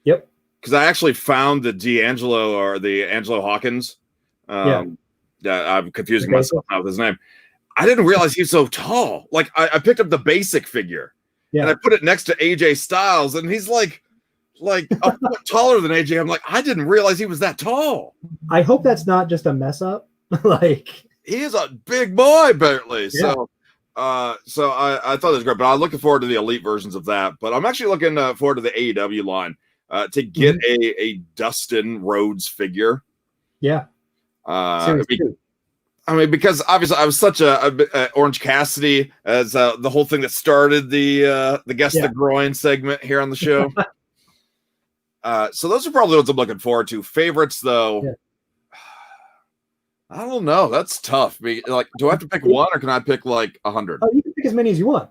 Yep. Because I actually found the D'Angelo or the Angelo Hawkins. I'm confusing myself now with his name. I didn't realize he's so tall. Like I picked up the basic figure and I put it next to AJ Styles, and he's like a foot taller than AJ. I'm like, I didn't realize he was that tall. I hope that's not just a mess up. Like, he is a big boy, apparently. Yeah. So I thought it was great, but I'm looking forward to the Elite versions of that. But I'm actually looking forward to the AEW line to get a Dustin Rhodes figure. Yeah. I mean, because obviously I was such a Orange Cassidy as the whole thing that started the Guess the Groin segment here on the show. So those are probably what I'm looking forward to. Favorites, though, I don't know. That's tough. Like, do I have to pick one, or can I pick like 100? Oh, you can pick as many as you want.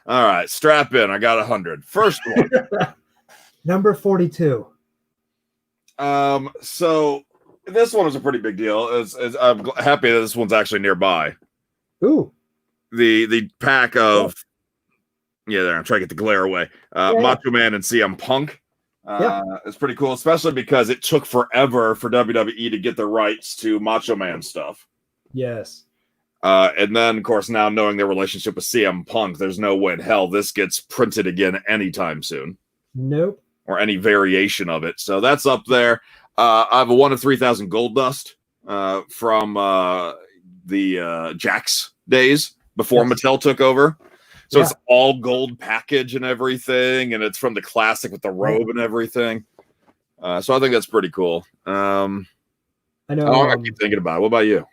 All right, strap in. I got 100. First one, number 42. So this one is a pretty big deal. I'm happy that this one's actually nearby. Ooh. The pack of there. I'm trying to get the glare away. Macho Man and CM Punk. It's pretty cool, especially because it took forever for WWE to get the rights to Macho Man stuff. Yes. And then, of course, now knowing their relationship with CM Punk, there's no way in hell this gets printed again anytime soon. Nope. Or any variation of it. So that's up there. I have a 1 of 3,000 gold dust from the Jax days before Mattel took over. So it's all gold package and everything, and it's from the classic with the robe and everything. So I think that's pretty cool. I know. I keep thinking about it. What about you?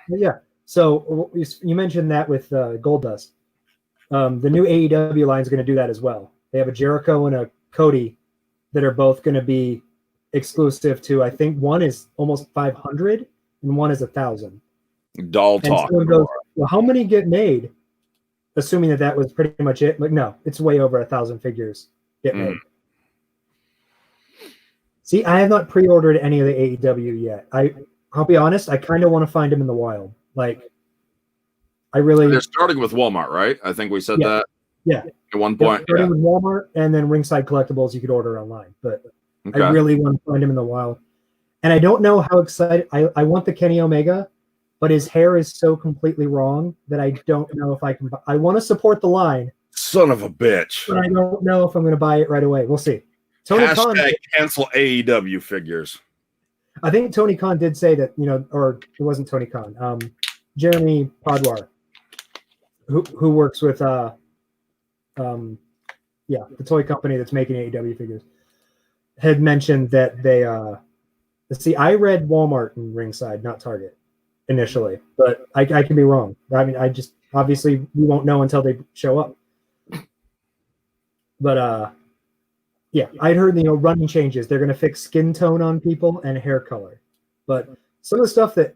Yeah. So you mentioned that with gold dust. The new AEW line is going to do that as well. They have a Jericho and a Cody that are both going to be exclusive to, I think one is almost 500 and one is 1,000. Doll talk. Goes, well, how many get made? Assuming that was pretty much it. Like, no, it's way over 1,000 figures get made. See, I have not pre-ordered any of the AEW yet. I'll be honest, I kind of want to find them in the wild. Like, they're starting with Walmart, right? I think we said that. Yeah. At one point. Starting with Walmart, and then Ringside Collectibles you could order online. But I really want to find him in the wild. And I don't know how excited I want the Kenny Omega, but his hair is so completely wrong that I don't know if I can. I want to support the line. Son of a bitch. But I don't know if I'm going to buy it right away. We'll see. Tony Khan cancel AEW figures. I think Tony Khan did say that, or it wasn't Tony Khan. Jeremy Podwar, who works with the toy company that's making AEW figures, had mentioned that they see, I read Walmart and Ringside, not Target initially, but I can be wrong. I mean, I just obviously we won't know until they show up. But I'd heard running changes. They're going to fix skin tone on people and hair color. But some of the stuff that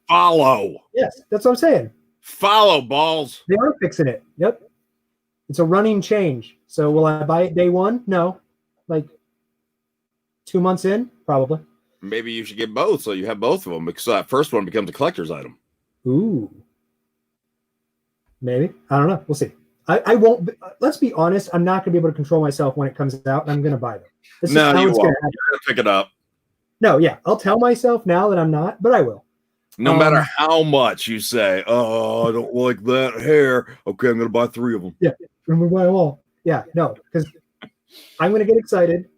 follow. Yes, that's what I'm saying. Follow Ballz. They are fixing it. Yep. It's a running change. So will I buy it day one? No. Like 2 months in? Probably. Maybe you should get both so you have both of them, because that first one becomes a collector's item. Ooh. Maybe. I don't know. We'll see. I won't. Let's be honest. I'm not going to be able to control myself when it comes out, and I'm going to buy them. No, you won't. You're going to pick it up. No, yeah. I'll tell myself now that I'm not, but I will. No matter how much you say, oh, I don't like that hair. Okay, I'm going to buy 3 of them. Yeah, I'm going to buy them all. Yeah, no, because I'm going to get excited,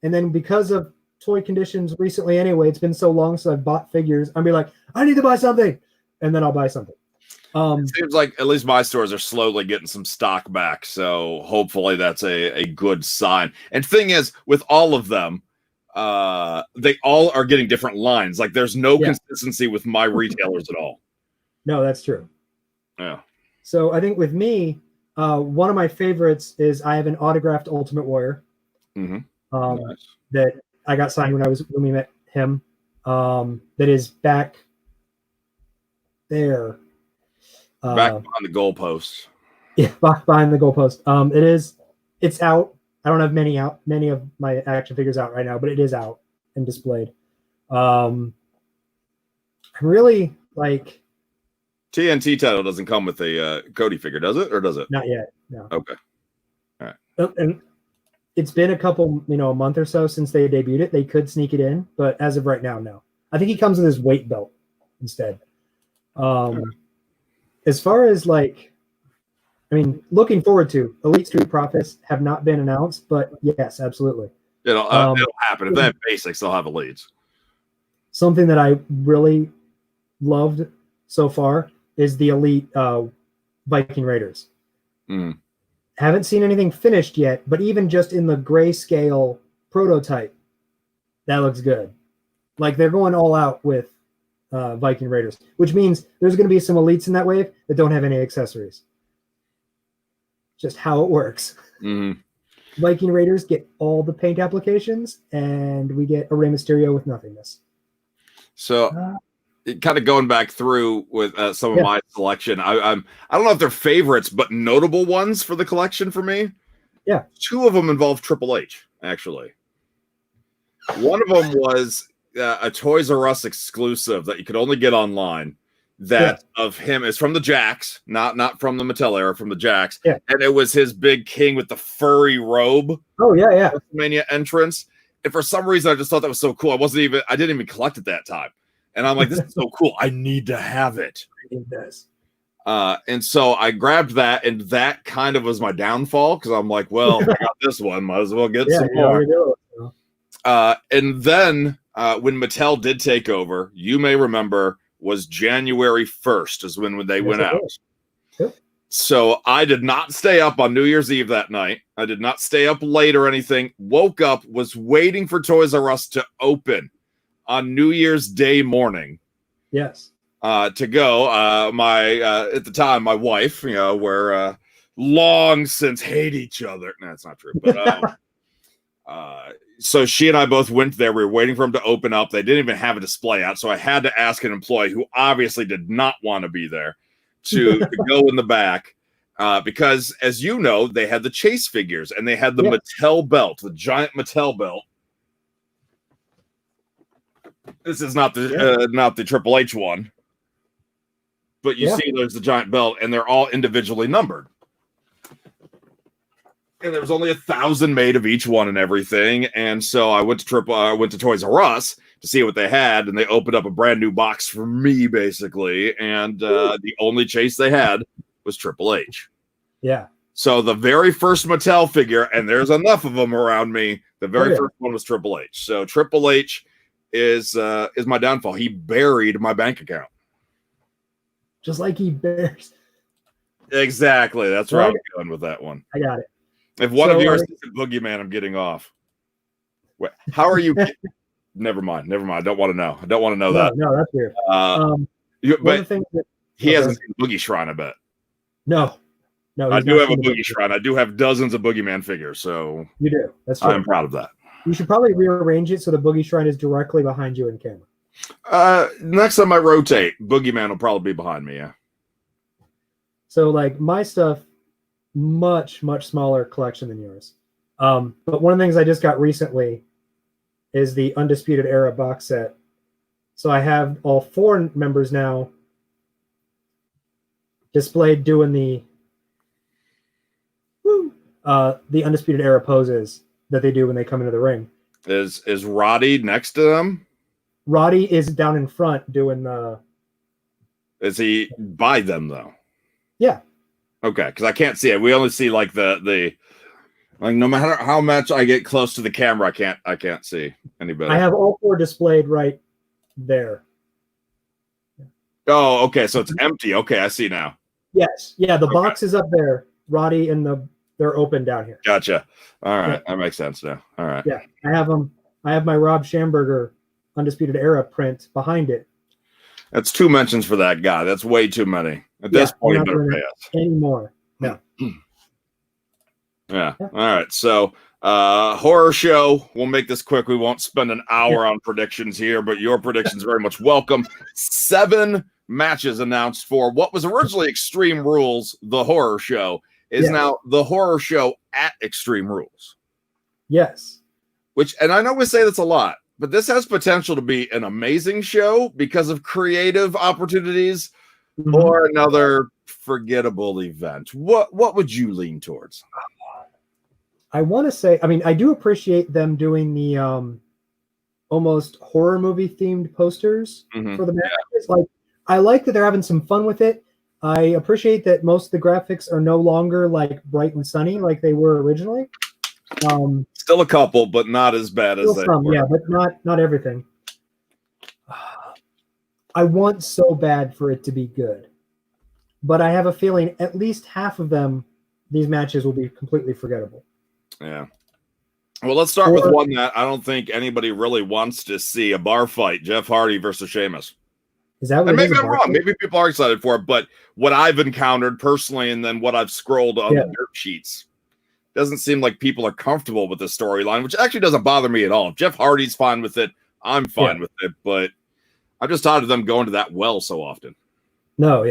and then because of toy conditions recently anyway, it's been so long since I've bought figures, I'll be like, I need to buy something, and then I'll buy something. It seems like at least my stores are slowly getting some stock back, so hopefully that's a good sign. And thing is, with all of them, they all are getting different lines. Like there's no Yeah. consistency with my retailers at all. No, that's true. Yeah. So I think with me, one of my favorites is I have an autographed Ultimate Warrior Nice. that I got signed when we met him. That is back there. Back on the goalposts. Yeah, behind the goalpost. It's out. I don't have many of my action figures out right now, but it is out and displayed. I'm really like TNT title doesn't come with a Cody figure, does it? Or does it? Not yet. No. Okay. All right. And it's been a couple, a month or so since they debuted it. They could sneak it in, but as of right now, no. I think he comes with his weight belt instead. As far as looking forward to Elite Street Profits have not been announced, but yes, absolutely. It'll happen. If they have basics, they'll have elites. Something that I really loved so far is the Elite Viking Raiders. Mm. Haven't seen anything finished yet, but even just in the grayscale prototype, that looks good. Like they're going all out with Viking Raiders, which means there's going to be some elites in that wave that don't have any accessories. Just how it works. Mm-hmm. Viking Raiders get all the paint applications, and we get a Rey Mysterio with nothingness. So, kind of going back through with some of my selection, I don't know if they're favorites, but notable ones for the collection for me. Yeah, 2 of them involve Triple H. Actually, one of them was a Toys R Us exclusive that you could only get online. That of him is from the Jacks, not from the Mattel era, from the Jacks. Yeah. And it was his big king with the furry robe. Oh yeah. WrestleMania entrance. And for some reason I just thought that was so cool. I didn't even collect it that time. And I'm like, this is so cool. I need to have it. It does. And so I grabbed that, and that kind of was my downfall because I'm like, well, I got this one, might as well get some more. And then when Mattel did take over, you may remember, was January 1st is when they went out. Yep. So I did not stay up on New Year's Eve that night. I did not stay up late or anything. Woke up, was waiting for Toys R Us to open on New Year's Day morning. Yes. To go. At the time, my wife, we're long since hate each other. No, that's not true. But so she and I both went there. We were waiting for them to open up. They didn't even have a display out. So I had to ask an employee who obviously did not want to be there to go in the back. Because as you know, they had the Chase figures and they had the Mattel belt, the giant Mattel belt. This is not the Triple H one. But you see there's the giant belt and they're all individually numbered. And there was only 1,000 made of each one and everything. And so I went to Toys R Us to see what they had, and they opened up a brand new box for me, basically. And the only Chase they had was Triple H. Yeah. So the very first Mattel figure, and there's enough of them around me, the very first one was Triple H. So Triple H is my downfall. He buried my bank account. Just like he bears. Exactly. That's where I'm going with that one. I got it. If one of yours is a boogeyman, I'm getting off. Wait, how are you? Never mind. I don't want to know. That. No, that's weird. But he hasn't seen Boogie Shrine, I bet. No. I do have a Boogie Shrine. I do have dozens of Boogeyman figures, so you do. That's true. I'm proud of that. You should probably rearrange it so the Boogie Shrine is directly behind you in camera. Next time I rotate, Boogeyman will probably be behind me. Yeah. So like my stuff, much smaller collection than yours. But one of the things I just got recently is the Undisputed Era box set. So I have all 4 members now displayed doing the Undisputed Era poses that they do when they come into the ring. Is Roddy next to them? Roddy is down in front doing the. Is he by them though? Yeah. Okay, because I can't see it. We only see like the like no matter how much I get close to the camera, I can't see any better. I have all 4 displayed right there. Oh, okay, so it's empty. Okay, I see now. Yes. Yeah, the box is up there. Roddy and they're open down here. Gotcha. All right, that makes sense now. All right. Yeah, I have them I have my Rob Schamberger Undisputed Era print behind it. That's 2 mentions for that guy. That's way too many. At this point, you better pay us. Anymore. No. Yeah. All right. So, horror show. We'll make this quick. We won't spend an hour on predictions here, but your predictions very much welcome. 7 matches announced for what was originally Extreme Rules, the horror show, is now the horror show at Extreme Rules. Yes. And I know we say this a lot, but this has potential to be an amazing show because of creative opportunities or another forgettable event. What would you lean towards? I want to say, I mean, I do appreciate them doing the almost horror movie themed posters for the matches. Like, I like that they're having some fun with it. I appreciate that most of the graphics are no longer like bright and sunny like they were originally. Still a couple, but not as bad as they were. Yeah, but not everything. I want so bad for it to be good, but I have a feeling at least half of these matches will be completely forgettable. Yeah. Well, let's start with one that I don't think anybody really wants to see, a bar fight, Jeff Hardy versus Sheamus. Is that what and maybe I'm wrong. Maybe people are excited for it, but what I've encountered personally and then what I've scrolled on the dirt sheets doesn't seem like people are comfortable with the storyline, which actually doesn't bother me at all. If Jeff Hardy's fine with it, I'm fine with it, but I'm just tired of them going to that well so often. No,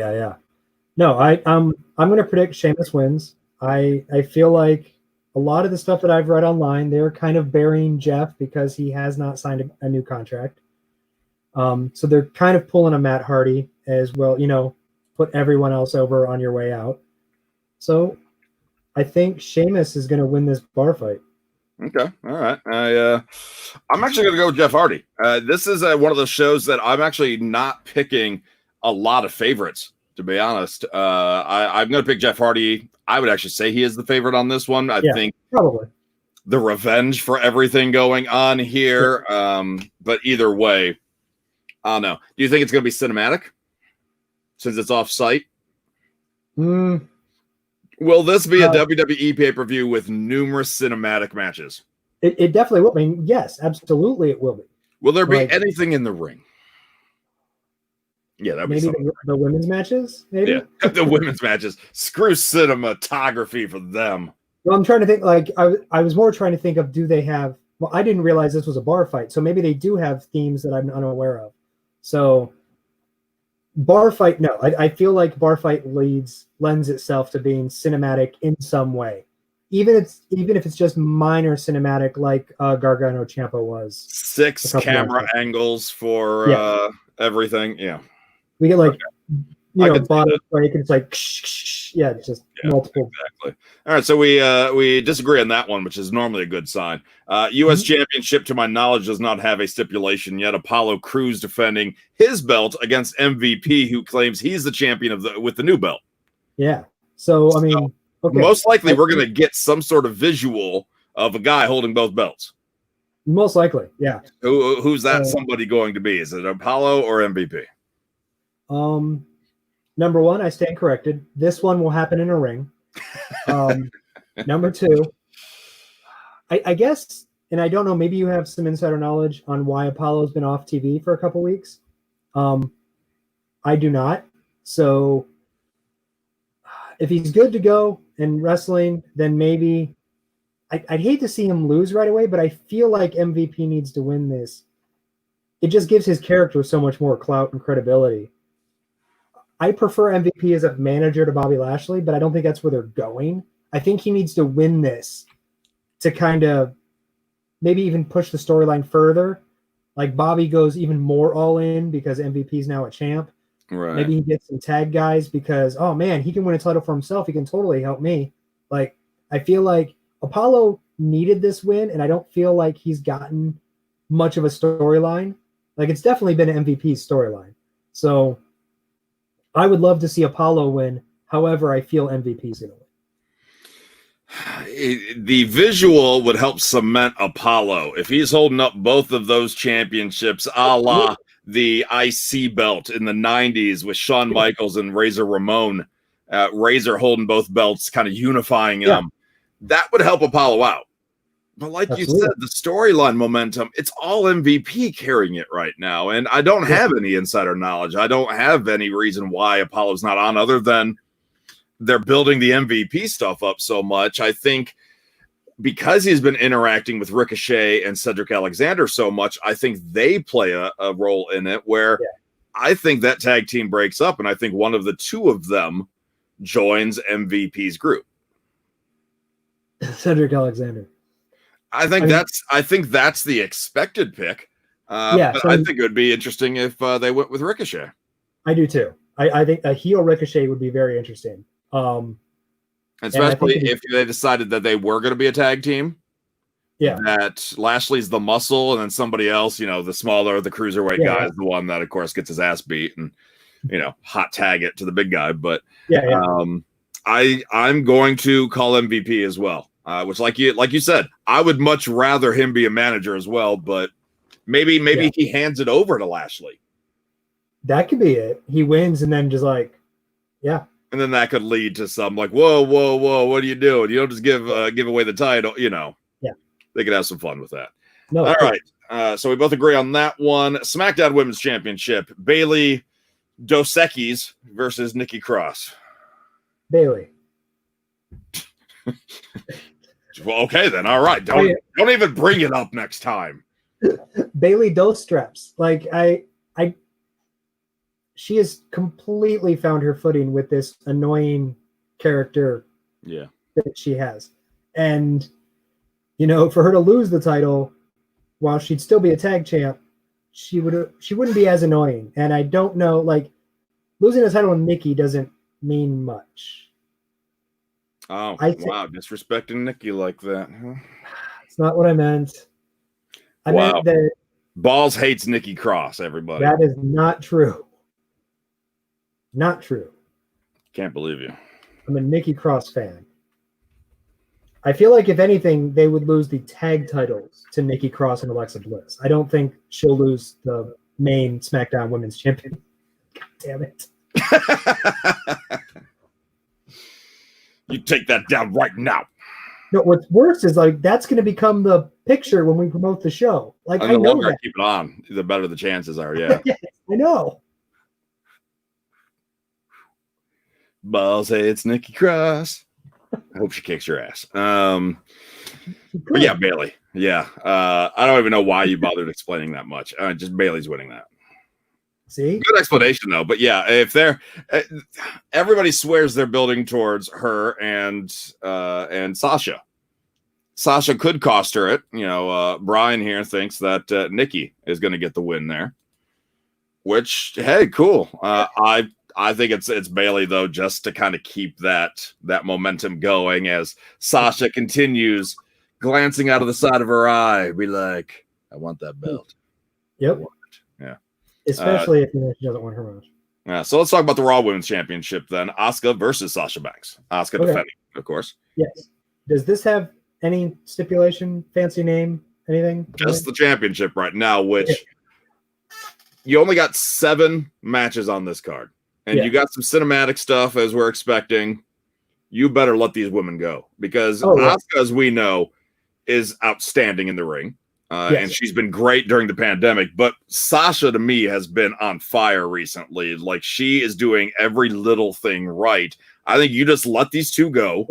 No, I'm going to predict Sheamus wins. I feel like a lot of the stuff that I've read online, they're kind of burying Jeff because he has not signed a new contract. So they're kind of pulling a Matt Hardy as well, put everyone else over on your way out. So I think Sheamus is going to win this bar fight. Okay. All right. I'm actually going to go with Jeff Hardy. This is one of the shows that I'm actually not picking a lot of favorites, to be honest. I'm going to pick Jeff Hardy. I would actually say he is the favorite on this one. I think probably the revenge for everything going on here. But either way, I don't know. Do you think it's going to be cinematic since it's off site? Will this be a WWE pay-per-view with numerous cinematic matches? It definitely will. I mean, yes, absolutely it will be. Will there be anything in the ring? Yeah, that'd be maybe the women's matches. Maybe the women's matches. Screw cinematography for them. Well, I'm trying to think. Like I was more trying to think of, do they have? Well, I didn't realize this was a bar fight, so maybe they do have themes that I'm unaware of. So bar fight, no. I feel like bar fight lends itself to being cinematic in some way, even if it's just minor cinematic, like Gargano Ciampa was. 6 camera angles for everything. Yeah. We get like bottom break, and it's like it's just multiple. Exactly. All right, so we disagree on that one, which is normally a good sign. U.S. Championship, to my knowledge, does not have a stipulation yet. Apollo Crews defending his belt against MVP, who claims he's the champion with the new belt. Yeah. So I mean, most likely we're going to get some sort of visual of a guy holding both belts. Most likely, yeah. Who's that somebody going to be? Is it Apollo or MVP? Number one, I stand corrected. This one will happen in a ring. Number two, I guess, and I don't know, maybe you have some insider knowledge on why Apollo's been off TV for a couple weeks. I do not. So if he's good to go in wrestling, then maybe I'd hate to see him lose right away, but I feel like MVP needs to win this. It just gives his character so much more clout and credibility. I prefer MVP as a manager to Bobby Lashley, but I don't think that's where they're going. I think he needs to win this to kind of maybe even push the storyline further. Like Bobby goes even more all in because MVP is now a champ. Right. Maybe he gets some tag guys because, oh man, he can win a title for himself. He can totally help me. Like, I feel like Apollo needed this win, and I don't feel like he's gotten much of a storyline. Like, it's definitely been an MVP's storyline. So I would love to see Apollo win. However, I feel MVP's going to win. The visual would help cement Apollo. If he's holding up both of those championships, a la the IC belt in the 90s with Shawn Michaels and Razor Ramon, Razor holding both belts, kind of unifying them, that would help Apollo out. But like you Absolutely. said, the storyline momentum, it's all MVP carrying it right now. And I don't have any insider knowledge. I don't have any reason why Apollo's not on other than they're building the MVP stuff up so much. I think because he's been interacting with Ricochet and Cedric Alexander so much, I think they play a role in it where I think that tag team breaks up. And I think one of the two of them joins MVP's group. Cedric Alexander. I think that's the expected pick. But I think it would be interesting if they went with Ricochet. I do too. I think a heel Ricochet would be very interesting. Especially if they decided that they were going to be a tag team. Yeah. That Lashley's the muscle, and then somebody else, the smaller, the cruiserweight guy is the one that, of course, gets his ass beat and, hot tag it to the big guy. But I'm going to call MVP as well. Which, like you said, I would much rather him be a manager as well. But maybe he hands it over to Lashley. That could be it. He wins, and then just and then that could lead to some like, whoa, what are you doing? You don't just give away the title, Yeah, they could have some fun with that. No, all right. So we both agree on that one. SmackDown Women's Championship: Bayley Dos Equis versus Nikki Cross. Bayley. Well, okay then. All right. Don't even bring it up next time. Bayley Dos Straps. She has completely found her footing with this annoying character that she has. And, for her to lose the title, while she'd still be a tag champ, she wouldn't be as annoying. And I don't know, losing the title to Nikki doesn't mean much. Oh, wow. Disrespecting Nikki like that, huh? It's not what I meant. I meant that Ballz hates Nikki Cross, everybody. That is not true. Not true. Can't believe you. I'm a Nikki Cross fan. I feel like if anything, they would lose the tag titles to Nikki Cross and Alexa Bliss. I don't think she'll lose the main SmackDown Women's Champion. God damn it. You take that down right now. No, what's worse is that's going to become the picture when we promote the show. I know longer that. I keep it on, the better the chances are. Yeah. Yes, I know. Ballz hates Nikki Cross. I hope she kicks your ass. But yeah, Bayley. Yeah. I don't even know why you bothered explaining that much. Just Bayley's winning that. See? Good explanation, though. But yeah, if they're everybody swears they're building towards her and Sasha. Sasha could cost her it. Brian here thinks that Nikki is going to get the win there. Which, hey, cool. I think it's Bayley, though, just to kind of keep that momentum going as Sasha continues glancing out of the side of her eye, be like, I want that belt. Yep. Yeah. Especially if she doesn't want her match. Yeah. So let's talk about the Raw Women's Championship then. Asuka versus Sasha Banks. Asuka defending, of course. Yes. Does this have any stipulation, fancy name, anything? Just the championship right now, which you only got 7 matches on this card. And you got some cinematic stuff as we're expecting. You better let these women go because Asuka, as we know, is outstanding in the ring. And she's been great during the pandemic. But Sasha, to me, has been on fire recently. She is doing every little thing right. I think you just let these two go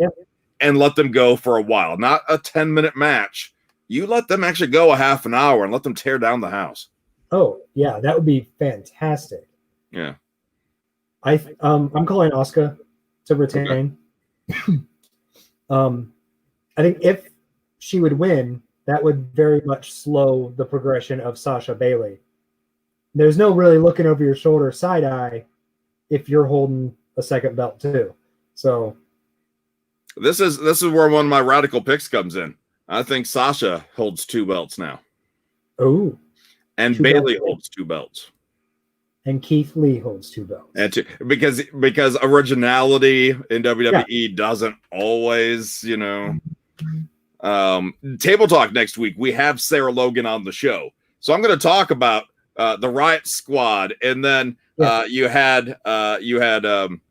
and let them go for a while. Not a 10-minute match. You let them actually go a half an hour and let them tear down the house. Oh, yeah. That would be fantastic. Yeah. I'm calling Asuka to retain. Okay. I think if she would win, that would very much slow the progression of Sasha Bayley. There's no really looking over your shoulder side eye if you're holding a second belt too. So this is where one of my radical picks comes in. I think Sasha holds 2 belts now. Oh. And Bayley holds 2 belts. And Keith Lee holds 2 belts. And because originality in WWE doesn't always, Table Talk next week. We have Sarah Logan on the show. So I'm going to talk about the Riot Squad. And then you had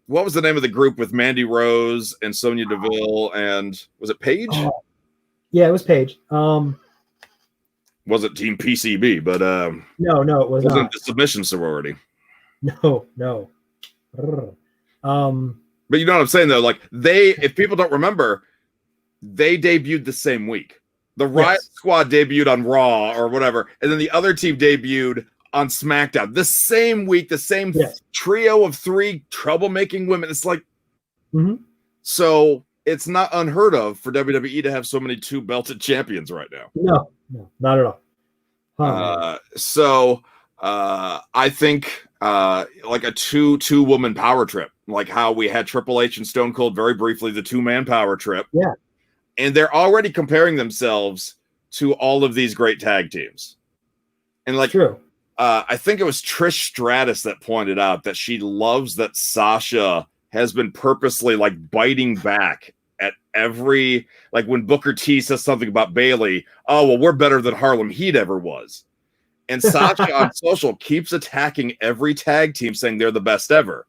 what was the name of the group with Mandy Rose and Sonya Deville and was it Paige? Yeah, it was Paige. Wasn't Team PCB, but No, it was wasn't not. the submission sorority. No. But you know what I'm saying, though? Like, if people don't remember, they debuted the same week. The Riot Squad debuted on Raw or whatever, and then the other team debuted on SmackDown the same week, the same trio of 3 troublemaking women. It's like, so it's not unheard of for WWE to have so many 2 belted champions right now. No, not at all. I think like a two woman power trip, like how we had Triple H and Stone Cold very briefly, the 2-man power trip. Yeah. And they're already comparing themselves to all of these great tag teams. And like, true. I think it was Trish Stratus that pointed out that she loves that Sasha has been purposely like biting back at every, like when Booker T says something about Bayley, oh, well, we're better than Harlem Heat ever was. And Sasha on social keeps attacking every tag team saying they're the best ever.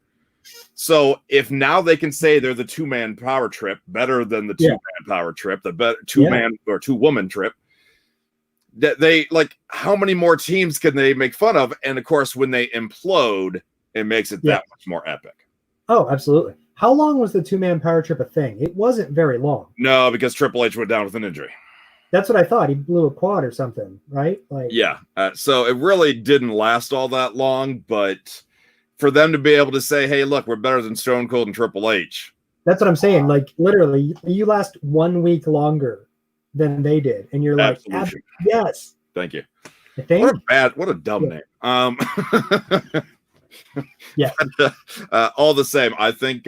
So if now they can say they're the 2-man power trip better than the 2-man power trip, the better 2-man or 2-woman trip, that they like, how many more teams can they make fun of? And of course, when they implode, it makes it that much more epic. Oh, absolutely. How long was the 2-man power trip a thing? It wasn't very long. No, because Triple H went down with an injury. That's what I thought. He blew a quad or something, right? Like, yeah. So it really didn't last all that long, but for them to be able to say, hey, look, we're better than Stone Cold and Triple H. That's what I'm saying. Like, literally, you last 1 week longer than they did. And you're like, yes. Thank you. I think? What a dumb name. Yeah. All the same, I think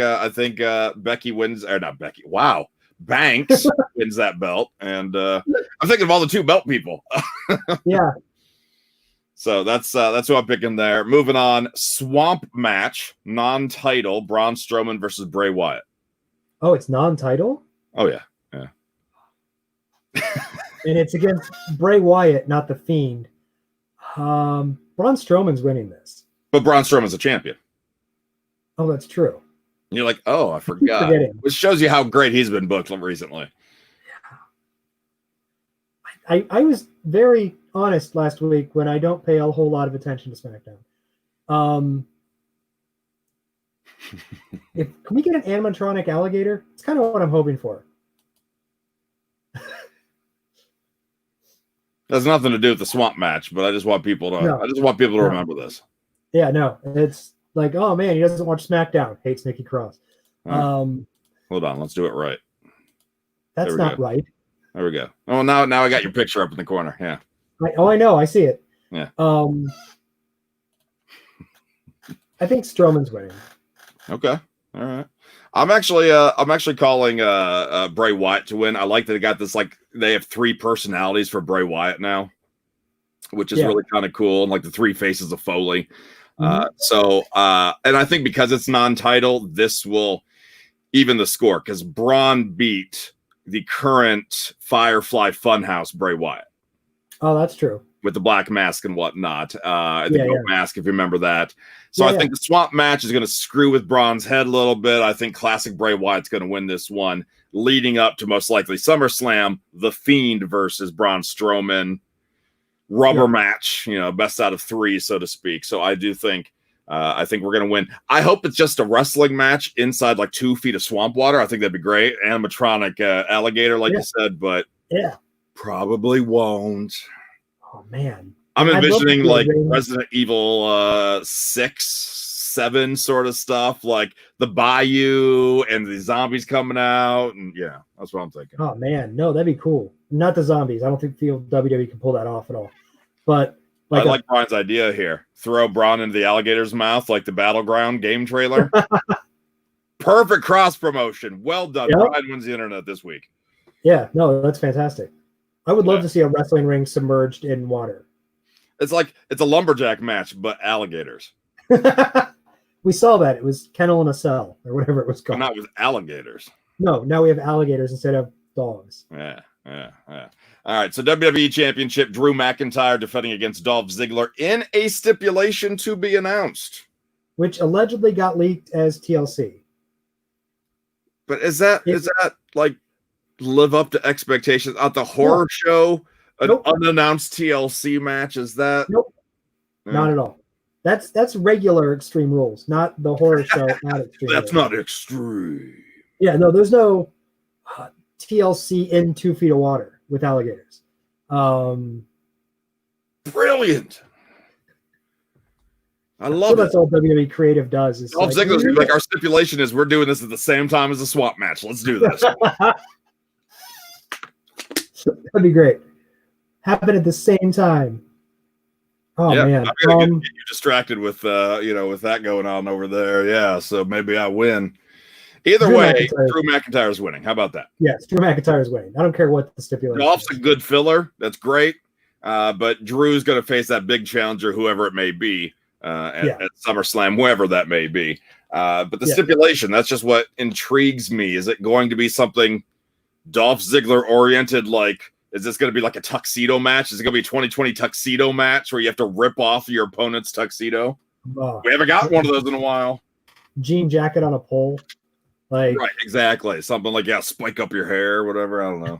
Becky wins, or not Becky. Wow. Banks wins that belt. And I'm thinking of all the 2 belt people. Yeah. So that's who I'm picking there. Moving on, swamp match, non-title, Braun Strowman versus Bray Wyatt. Oh, it's non-title? Oh yeah. And it's against Bray Wyatt, not the Fiend. Braun Strowman's winning this. But Braun Strowman's a champion. Oh, that's true. And you're like, oh, I forgot. Which shows you how great he's been booked recently. I was very honest last week when I don't pay a whole lot of attention to SmackDown. Can we get an animatronic alligator? It's kind of what I'm hoping for. Has nothing to do with the swamp match, but I just want people to remember this. Yeah, no, it's like, oh man, he doesn't watch SmackDown. Hates Nikki Cross. Hold on, let's do it right. That's not right. There we go. Oh, now I got your picture up in the corner. Yeah. I know. I see it. Yeah. I think Strowman's winning. Okay. All right. I'm actually calling Bray Wyatt to win. I like that they got this, like, they have 3 personalities for Bray Wyatt now, which is really kind of cool. And like the 3 faces of Foley. And I think because it's non-title, this will even the score because Braun beat the current Firefly Funhouse Bray Wyatt. Oh, that's true. With the black mask and whatnot. The mask, if you remember that. So I think the swamp match is going to screw with Braun's head a little bit. I think classic Bray Wyatt's going to win this one, leading up to most likely SummerSlam, The Fiend versus Braun Strowman. Rubber match, best out of 3, so to speak. So I do think we're going to win. I hope it's just a wrestling match inside like 2 feet of swamp water. I think that'd be great. Animatronic alligator, like you said, but probably won't. Oh man, I'm envisioning like Resident Evil 6, 7 sort of stuff, like the Bayou and the zombies coming out, and that's what I'm thinking. Oh man, no, that'd be cool. Not the zombies. I don't feel WWE can pull that off at all. But I like Brian's idea here. Throw Braun into the alligator's mouth like the Battleground game trailer. Perfect cross promotion. Well done. Yep. Brian wins the internet this week. Yeah, no, that's fantastic. I would love to see a wrestling ring submerged in water. It's a lumberjack match, but alligators. We saw that. It was Kennel in a Cell or whatever it was called. But not with alligators. No, now we have alligators instead of dogs. Yeah. All right, so WWE Championship, Drew McIntyre defending against Dolph Ziggler in a stipulation to be announced. Which allegedly got leaked as TLC. But is that like live up to expectations at the horror show? An unannounced TLC match, is that? Nope, not at all. That's regular Extreme Rules, not the horror show. Not Extreme. That's Rules. not extreme. Yeah, no, there's no TLC in 2 feet of water with alligators. Brilliant. I love it. That's all WWE Creative does. Is Dolph Ziggler's like, our stipulation is we're doing this at the same time as a swap match. Let's do this. That'd be great. Happen at the same time. Oh yeah, man, I'm gonna get you distracted with with that going on over there. Yeah, so maybe I win. Either way, Drew McIntyre's winning. How about that? Yes, Drew McIntyre's winning. I don't care what the stipulation. Dolph's a good filler. That's great. But Drew's going to face that big challenger, whoever it may be, at SummerSlam, whoever that may be. But the stipulation, that's just what intrigues me. Is it going to be something Dolph Ziggler oriented? Like, is this going to be like a tuxedo match? Is it going to be a 2020 tuxedo match where you have to rip off your opponent's tuxedo? We haven't got one of those in a while. Jean jacket on a pole. Right, exactly. Something like, spike up your hair, whatever. I don't know.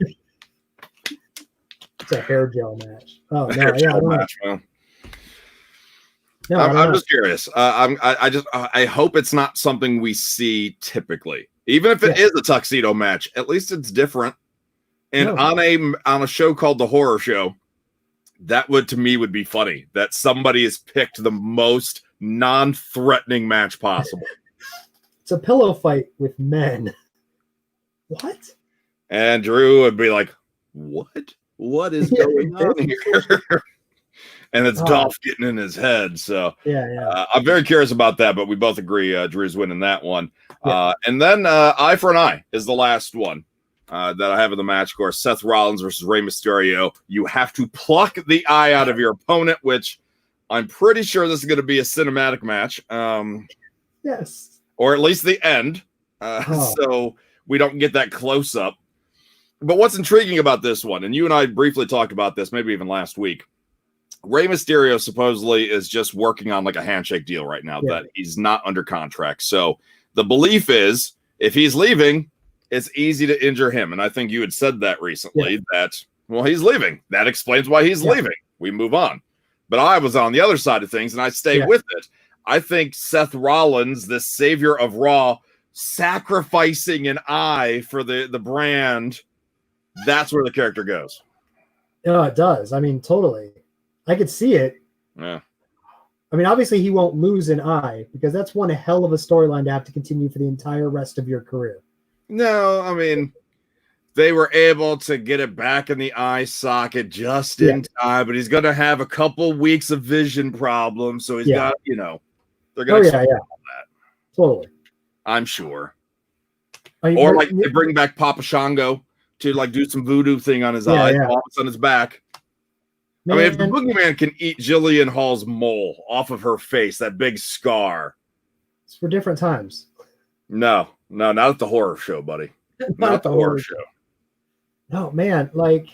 It's a hair gel match. Oh, no, hair gel match, man. No, I'm just curious. I hope it's not something we see typically. Even if it is a tuxedo match, at least it's different. And on a show called The Horror Show, that would be funny. That somebody has picked the most non-threatening match possible. It's a pillow fight with men. What? And Drew would be like, what? What is going on here? And it's Dolph getting in his head. So I'm very curious about that, but we both agree Drew's winning that one. And then Eye for an Eye is the last one that I have in the match. Of course, Seth Rollins versus Rey Mysterio. You have to pluck the eye out of your opponent, which I'm pretty sure this is going to be a cinematic match. Yes. Or at least the end. So we don't get that close up. But what's intriguing about this one, and you and I briefly talked about this, maybe even last week, Rey Mysterio supposedly is just working on like a handshake deal right now that he's not under contract. So the belief is if he's leaving, it's easy to injure him. And I think you had said that recently that, well, he's leaving. That explains why he's leaving. We move on. But I was on the other side of things, and I stay with it. I think Seth Rollins, the savior of Raw, sacrificing an eye for the brand, that's where the character goes. Yeah, it does. I mean, totally. I could see it. Yeah. I mean, obviously he won't lose an eye because that's one hell of a storyline to have to continue for the entire rest of your career. No, I mean, they were able to get it back in the eye socket just in time, but he's going to have a couple weeks of vision problems. So he's got, they're going to that. Totally. I'm sure. Or like they bring back Papa Shango to like do some voodoo thing on his eye, all on his back. Man. I mean, if the boogeyman can eat Jillian Hall's mole off of her face, that big scar. It's for different times. No, not at the horror show, buddy. Not at the horror show. No, man, like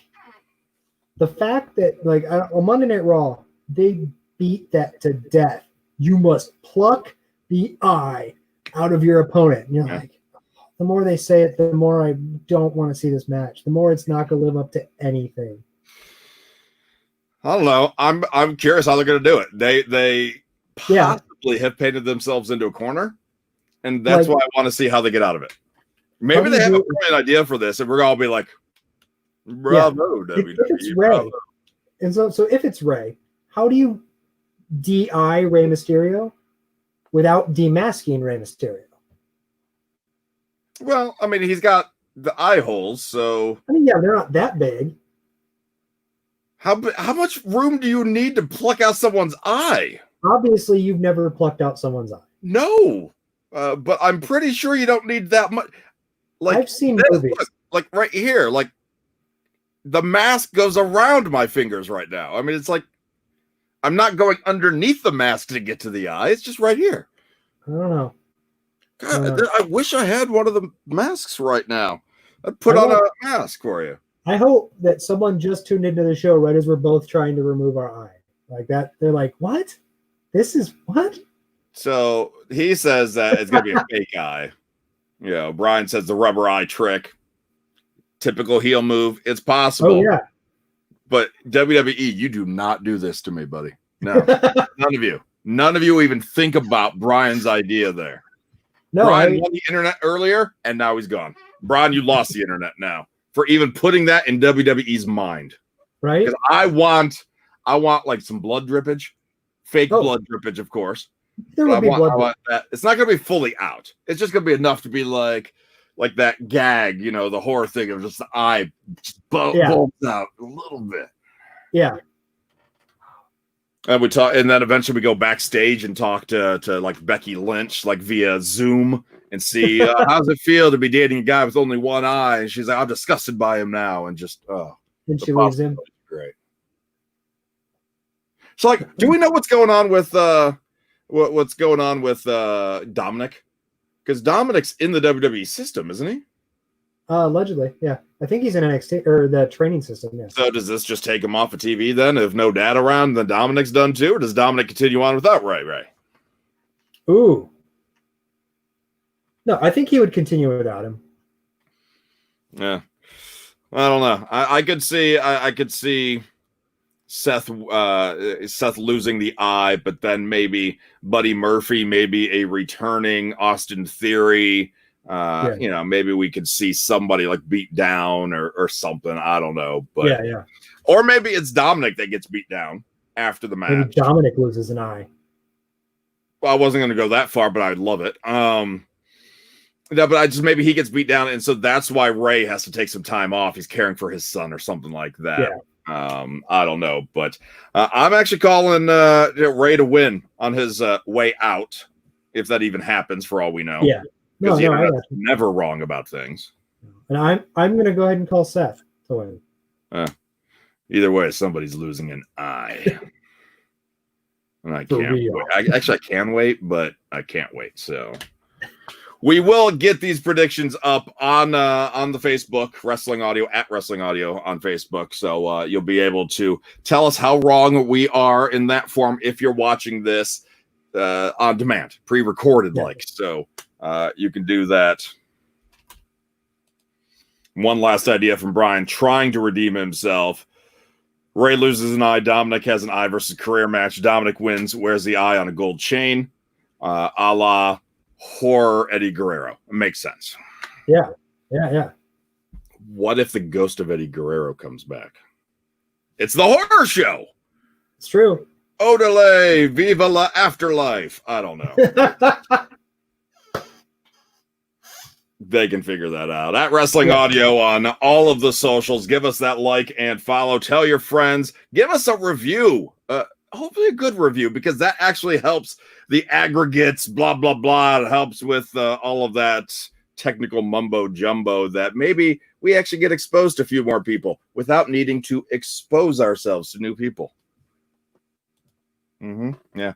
the fact that like on Monday Night Raw, they beat that to death. You must pluck the eye out of your opponent. And you're like, the more they say it, the more I don't want to see this match. The more it's not going to live up to anything. I don't know. I'm curious how they're going to do it. They possibly have painted themselves into a corner, and that's why I want to see how they get out of it. Maybe they have a brilliant idea for this, and we're all be like, "Bravo, WWE!" If it's Rey, and so if it's Rey, how do you de-eye Rey Mysterio without demasking Rey Mysterio? Well, I mean, he's got the eye holes, so I mean, they're not that big. How much room do you need to pluck out someone's eye? Obviously, you've never plucked out someone's eye. No, but I'm pretty sure you don't need that much. Like I've seen movies. Look, like right here, like the mask goes around my fingers right now. I mean, it's like I'm not going underneath the mask to get to the eye. It's just right here. I don't know. God, I wish I had one of the masks right now. I'd put on a mask for you. I hope that someone just tuned into the show right as we're both trying to remove our eye. Like that, they're like, what? This is what? So he says that it's going to be a fake eye. Brian says the rubber eye trick. Typical heel move. It's possible. Oh yeah. But WWE, you do not do this to me, buddy. No, none of you. None of you even think about Brian's idea there. No, Brian won the internet earlier, and now he's gone. Brian, you lost the internet now for even putting that in WWE's mind. Right? Because I want like some blood drippage, fake blood drippage, of course. There will be blood. I want that. It's not going to be fully out. It's just going to be enough to be like that gag, you know, the horror thing of just the eye just bulbs out a little bit. Yeah. And we talk, and then eventually we go backstage and talk to like Becky Lynch, like via Zoom, and see how's it feel to be dating a guy with only one eye. And she's like, I'm disgusted by him now, and just and she leaves him. Great. So, like, do we know what's going on with what's going on with Dominic? Because Dominic's in the WWE system, isn't he? Allegedly, yeah. I think he's in NXT or the training system. Yes. So does this just take him off of TV then? If no dad around, then Dominic's done too, or does Dominic continue on without Ray? Ooh. No, I think he would continue without him. Yeah. I don't know. I could see Seth losing the eye, but then maybe Buddy Murphy, maybe a returning Austin Theory. You know, maybe we could see somebody like beat down or something. I don't know, but yeah. Or maybe it's Dominic that gets beat down after the match. Maybe Dominic loses an eye. Well, I wasn't going to go that far, but I'd love it. No, but maybe he gets beat down, and so that's why Ray has to take some time off. He's caring for his son or something like that. Yeah. I don't know, but I'm actually calling Ray to win on his way out, if that even happens. For all we know, yeah. Because never wrong about things. And I'm going to go ahead and call Seth to win. Either way, somebody's losing an eye. And I can't wait. I can wait, but I can't wait. So we will get these predictions up on the Facebook, Wrestling Audio, at Wrestling Audio on Facebook. So you'll be able to tell us how wrong we are in that form if you're watching this on demand, pre-recorded So you can do that. One last idea from Brian, trying to redeem himself. Ray loses an eye. Dominic has an eye versus career match. Dominic wins, wears the eye on a gold chain, a la horror Eddie Guerrero. It makes sense. Yeah. What if the ghost of Eddie Guerrero comes back? It's the horror show. It's true. Odele, viva la afterlife. I don't know. They can figure that out. At Wrestling Audio on all of the socials. Give us that like and follow. Tell your friends. Give us a review. Hopefully a good review, because that actually helps the aggregates, blah, blah, blah. It helps with all of that technical mumbo jumbo that maybe we actually get exposed to a few more people without needing to expose ourselves to new people. Yeah.